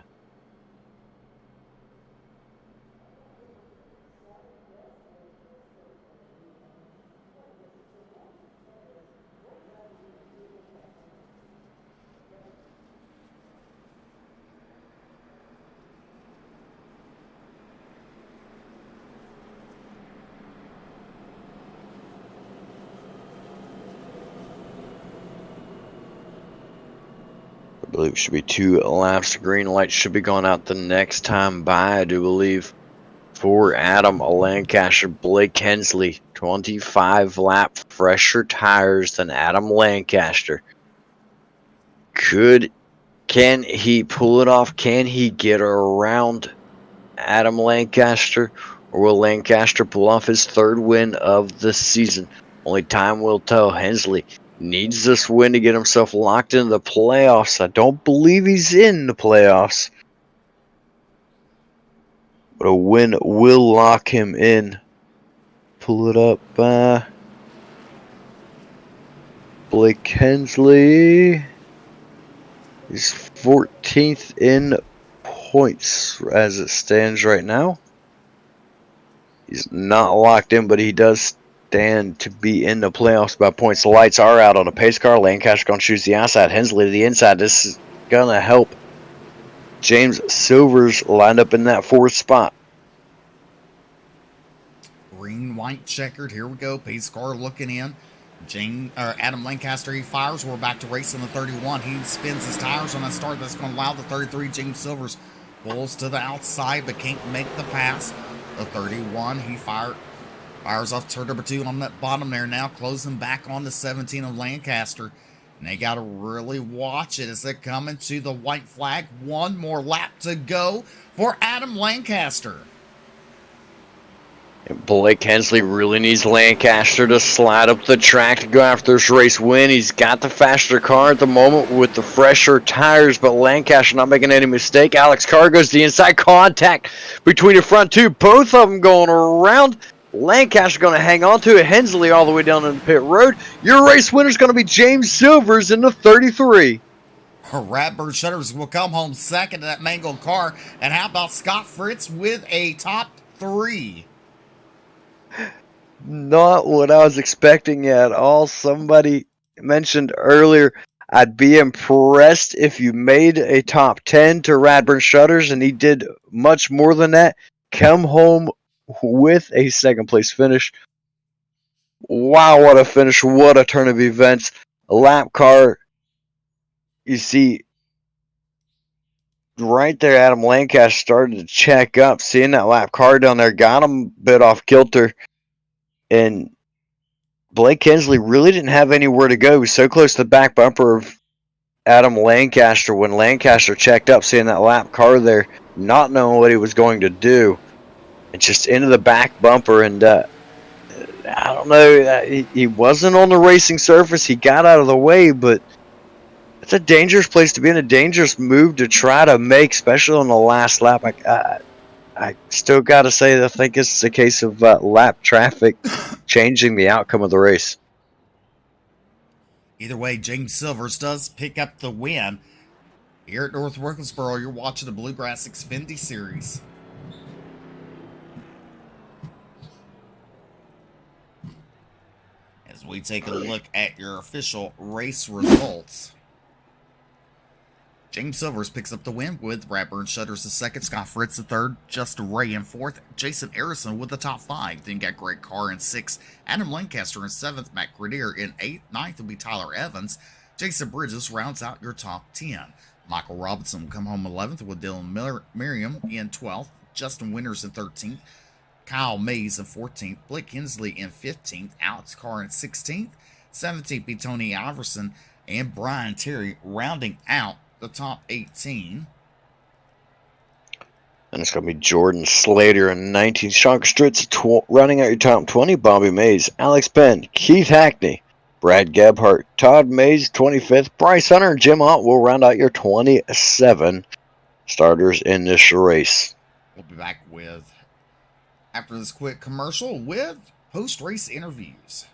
I believe it should be 2 laps. The green light should be going out the next time by, I do believe, for Adam Lancaster. Blake Hensley, 25 lap fresher tires than Adam Lancaster. Can he pull it off? Can he get around Adam Lancaster? Or will Lancaster pull off his 3rd win of the season? Only time will tell. Hensley needs this win to get himself locked into the playoffs. I don't believe he's in the playoffs, but a win will lock him in. Pull it up. Blake Hensley is 14th in points as it stands right now. He's not locked in, but he does stand to be in the playoffs by points. The lights are out on a pace car. Lancaster going to choose the outside. Hensley to the inside. This is going to help James Silvers lined up in that 4th spot. Green, white, checkered. Here we go. Pace car looking in. Adam Lancaster, he fires. We're back to racing the 31. He spins his tires on that start. That's going to allow the 33. James Silvers pulls to the outside but can't make the pass. The 31, he fires off turn number 2 on that bottom there now, closing back on the 17 of Lancaster. And they got to really watch it as they're coming to the white flag. 1 more lap to go for Adam Lancaster. Blake Hensley really needs Lancaster to slide up the track to go after this race win. He's got the faster car at the moment with the fresher tires, but Lancaster not making any mistake. Alex Carr goes to the inside. Contact between the front 2. Both of them going around. Lancaster going to hang on to it. Hensley all the way down in the pit road. Your race winner is going to be James Silvers in the 33. Radburn Shutters will come home second to that mangled car. And how about Scott Fritz with a top 3? Not what I was expecting at all. Somebody mentioned earlier, I'd be impressed if you made a top 10 to Radburn Shutters, and he did much more than that. Come home with a 2nd place finish. Wow, what a finish. What a turn of events. A lap car. You see, right there, Adam Lancaster started to check up. Seeing that lap car down there, got him a bit off kilter. And Blake Hensley really didn't have anywhere to go. He was so close to the back bumper of Adam Lancaster when Lancaster checked up, seeing that lap car there, not knowing what he was going to do. And just into the back bumper. And I don't know. He wasn't on the racing surface. He got out of the way, but it's a dangerous place to be in, a dangerous move to try to make, especially on the last lap. I still got to say that I think it's a case of lap traffic changing the outcome of the race. Either way, James Silvers does pick up the win. Here at North Wilkesboro, you're watching the Bluegrass XFINITY Series. As we take a look at your official race results. James Silvers picks up the win with Radburn Shutters the second, Scott Fritz the third, Justin Ray in fourth, Jason Harrison with the top five. Then you got Greg Carr in sixth, Adam Lancaster in seventh, Matt Grenier in eighth, ninth will be Tyler Evans. Jason Bridges rounds out your top 10. Michael Robinson will come home 11th with Dylan Merriam in 12th, Justin Winters in 13th, Kyle Mays in 14th, Blake Hensley in 15th, Alex Carr in 16th, 17th be Tony Iverson, and Brian Terry rounding out the top 18. And it's going to be Jordan Slater in 19th, Sean Stritz running out your top 20, Bobby Mays, Alex Penn, Keith Hackney, Brad Gebhardt, Todd Mays 25th, Bryce Hunter, and Jim Ott will round out your 27 starters in this race. We'll be back after this quick commercial with post-race interviews.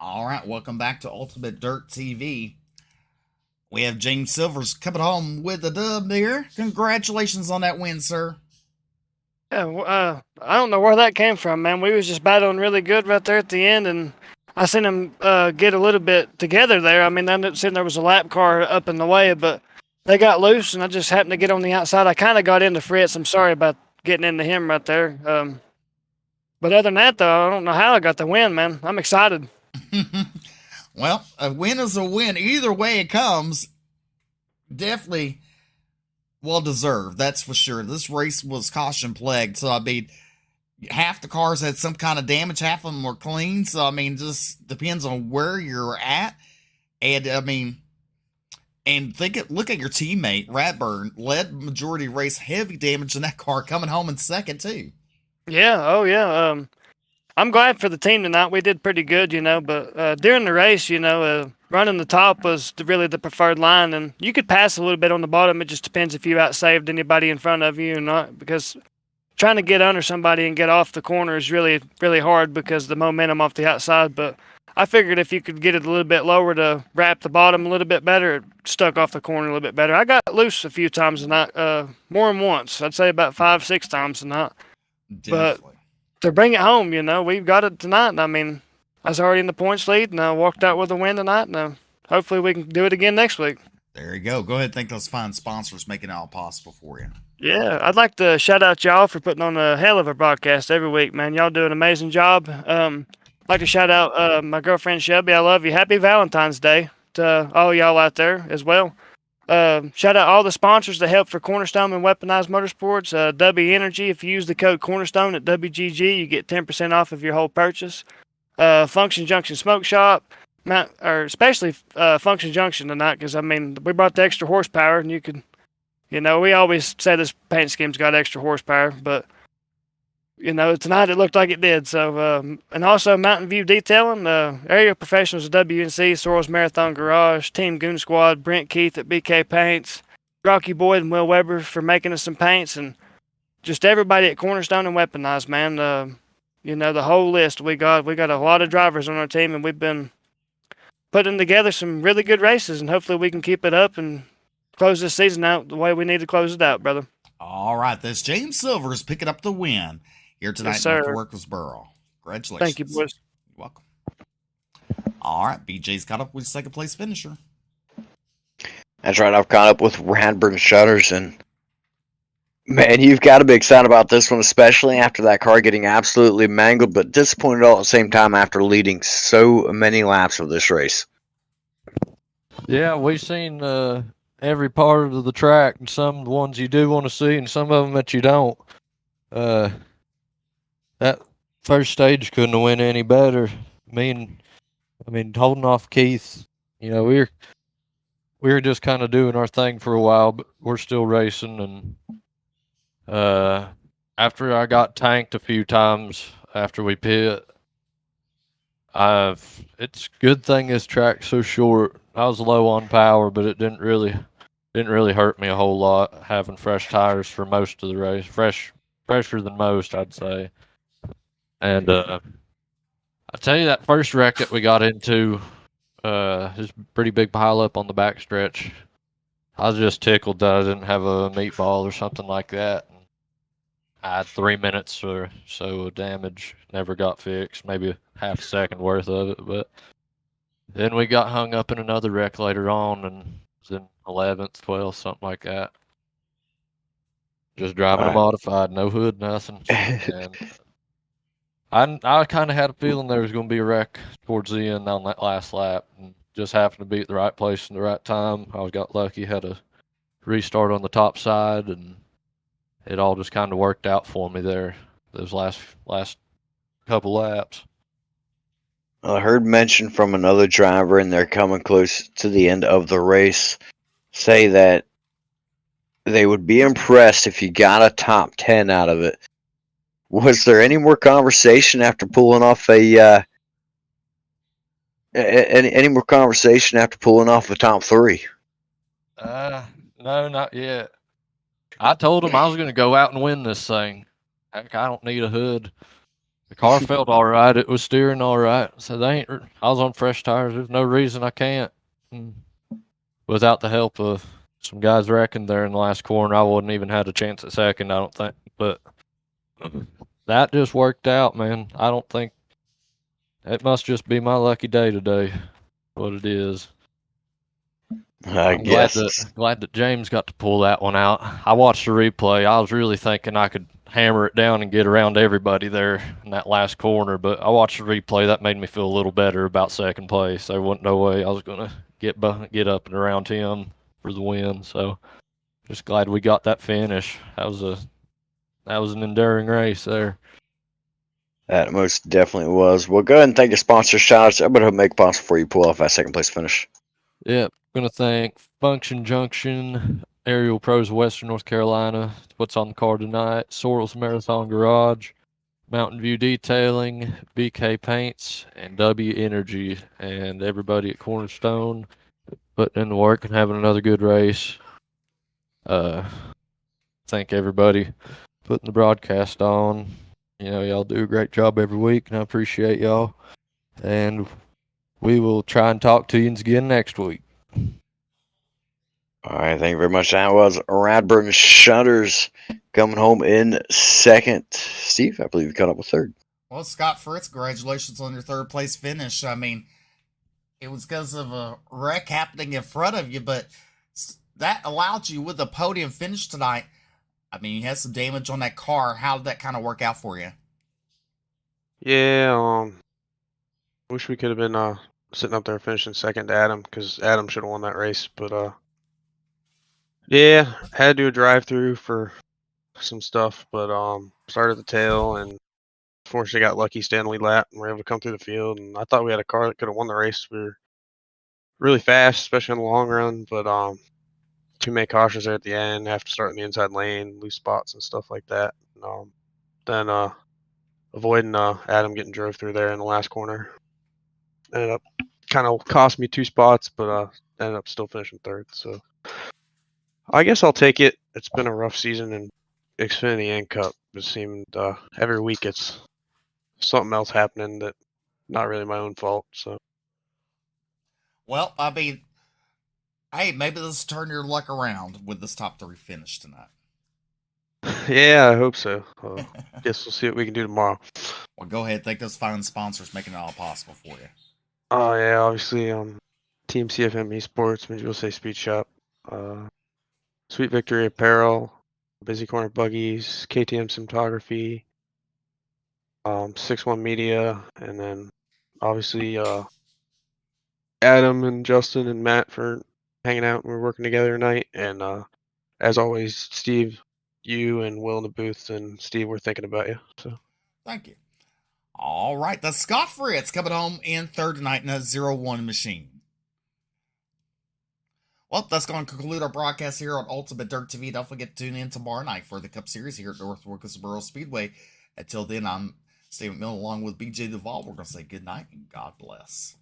All right, welcome back to Ultimate Dirt TV. We have James Silvers coming home with the dub there. Congratulations on that win, sir. Yeah, I don't know where that came from, man. We was just battling really good right there at the end, and I seen them get a little bit together there. I mean, I didn't see there was a lap car up in the way, but they got loose, and I just happened to get on the outside. I kind of got into Fritz. I'm sorry about getting into him right there. But other than that, though, I don't know how I got the win, man. I'm excited. Well, a win is a win. Either way it comes, definitely well deserved. That's for sure. This race was caution plagued, so I mean, half the cars had some kind of damage, half of them were clean. So I mean, just depends on where you're at. And I mean, and look at your teammate Radburn, led majority race, heavy damage in that car, coming home in second too. Yeah. Oh yeah. I'm glad for the team tonight. We did pretty good, but during the race, running the top was really the preferred line, and you could pass a little bit on the bottom. It just depends if you outsaved anybody in front of you or not, because trying to get under somebody and get off the corner is really, really hard because of the momentum off the outside. But I figured if you could get it a little bit lower to wrap the bottom a little bit better, it stuck off the corner a little bit better. I got loose a few times tonight, more than once. I'd say about 5-6 times tonight. Definitely. But to bring it home, we've got it tonight. And I mean, I was already in the points lead, and I walked out with a win tonight. And hopefully we can do it again next week. There you go. Go ahead and thank those fine sponsors making it all possible for you. Yeah, I'd like to shout out y'all for putting on a hell of a broadcast every week, man. Y'all do an amazing job. I'd like to shout out my girlfriend Shelby. I love you. Happy Valentine's Day to all y'all out there as well. Shout out all the sponsors that help for Cornerstone and Weaponized Motorsports. W Energy, if you use the code Cornerstone at WGG, you get 10% off of your whole purchase. Function Junction Smoke Shop, especially Function Junction tonight, because I mean, we brought the extra horsepower, and you could, we always say this paint scheme's got extra horsepower, but tonight it looked like it did. So, and also Mountain View Detailing, area professionals at WNC, Sorrells Marathon Garage, Team Goon Squad, Brent Keith at BK Paints, Rocky Boyd and Will Weber for making us some paints, and just everybody at Cornerstone and Weaponized, man. The whole list we got a lot of drivers on our team, and we've been putting together some really good races, and hopefully we can keep it up and close this season out the way we need to close it out, brother. All right, this James Silvers picking up the win here tonight Yes, in sir. North Wilkesboro. Congratulations. Thank you, boys. You're welcome. All right, BJ's caught up with second place finisher. That's right, I've caught up with Radburn Shutters, and man, you've got to be excited about this one, especially after that car getting absolutely mangled, but disappointed all at the same time after leading so many laps of this race. Yeah, we've seen every part of the track, and some ones you do want to see, and some of them that you don't. That first stage couldn't have went any better. I mean, holding off Keith. You know, we were just kind of doing our thing for a while, but we're still racing. And after I got tanked a few times after we pit, it's a good thing this track's so short. I was low on power, but it didn't really hurt me a whole lot having fresh tires for most of the race. Fresher than most, I'd say. And I tell you, that first wreck that we got into, there's a pretty big pile up on the backstretch. I was just tickled that I didn't have a meatball or something like that. I had 3 minutes or so of damage, never got fixed, maybe a half a second worth of it. But then we got hung up in another wreck later on, and it was in 11th, 12th, something like that. Just driving a modified, no hood, nothing. And I kind of had a feeling there was going to be a wreck towards the end on that last lap, and just happened to be at the right place in the right time. I got lucky, had a restart on the top side, and it all just kind of worked out for me there those last couple laps. I heard mention from another driver, and they're coming close to the end of the race, say that they would be impressed if you got a top 10 out of it. Was there any more conversation after pulling off any more conversation after pulling off the top 3? No, not yet. I told him I was going to go out and win this thing. Heck, I don't need a hood. The car felt all right. It was steering all right. So I was on fresh tires. There's no reason I can't. Without the help of some guys wrecking there in the last corner, I wouldn't even had a chance at second, I don't think. But that just worked out, man. I don't think it must just be my lucky day today. What it is. I'm glad that James got to pull that one out. I watched the replay. I was really thinking I could hammer it down and get around everybody there in that last corner, but I watched the replay. That made me feel a little better about second place. There wasn't no way I was going to get up and around him for the win. So just glad we got that finish. That was an enduring race there. That most definitely was. Well, go ahead and thank your sponsor. Shout-outs. Everybody will make possible before you pull off that second place finish. Yep. Going to thank Function Junction, Aerial Pros of Western North Carolina, what's on the card tonight, Sorrells Marathon Garage, Mountain View Detailing, BK Paints, and W Energy, and everybody at Cornerstone putting in the work and having another good race. Thank everybody putting the broadcast on. You know, y'all do a great job every week, and I appreciate y'all. And we will try and talk to you again next week. All right, thank you very much. That was Radburn Shutters coming home in second. Steve, I believe you caught up with third. Well, Scott Fritz, congratulations on your third place finish. I mean, it was because of a wreck happening in front of you, but that allowed you with the podium finish tonight. I mean, you had some damage on that car. How did that kind of work out for you? Yeah, wish we could have been sitting up there finishing second to Adam, because Adam should have won that race. But yeah, had to do a drive-through for some stuff, but started at the tail and fortunately got lucky staying the lead lap and were able to come through the field. And I thought we had a car that could have won the race. We were really fast, especially in the long run, but too many cautions there at the end. Have to start in the inside lane, loose spots and stuff like that. And, then avoiding Adam getting drove through there in the last corner ended up kind of cost me 2 spots, but ended up still finishing third. So I guess I'll take it. It's been a rough season in Xfinity and Cup. It seemed every week it's something else happening that not really my own fault. So Well, I mean, hey, maybe this will turn your luck around with this top 3 finish tonight. yeah, I hope so. Guess we'll see what we can do tomorrow. Well, go ahead. Thank those fine sponsors making it all possible for you. Oh yeah, obviously Team CFM Esports, USA Speed Shop, Sweet Victory Apparel, Busy Corner Buggies, KTM Cinematography, 6-1 Media, and then obviously Adam and Justin and Matt for hanging out. We're working together tonight, and as always, Steve, you and Will in the booth, and Steve, we're thinking about you. So Thank you. All right, that's Scott Fritz coming home in third tonight in a 0-1 machine. Well, that's going to conclude our broadcast here on Ultimate Dirt TV. Don't forget to tune in tomorrow night for the Cup Series here at North Wilkesboro Speedway. Until then, I'm Steve McMillan along with BJ Duvall. We're going to say good night and God bless.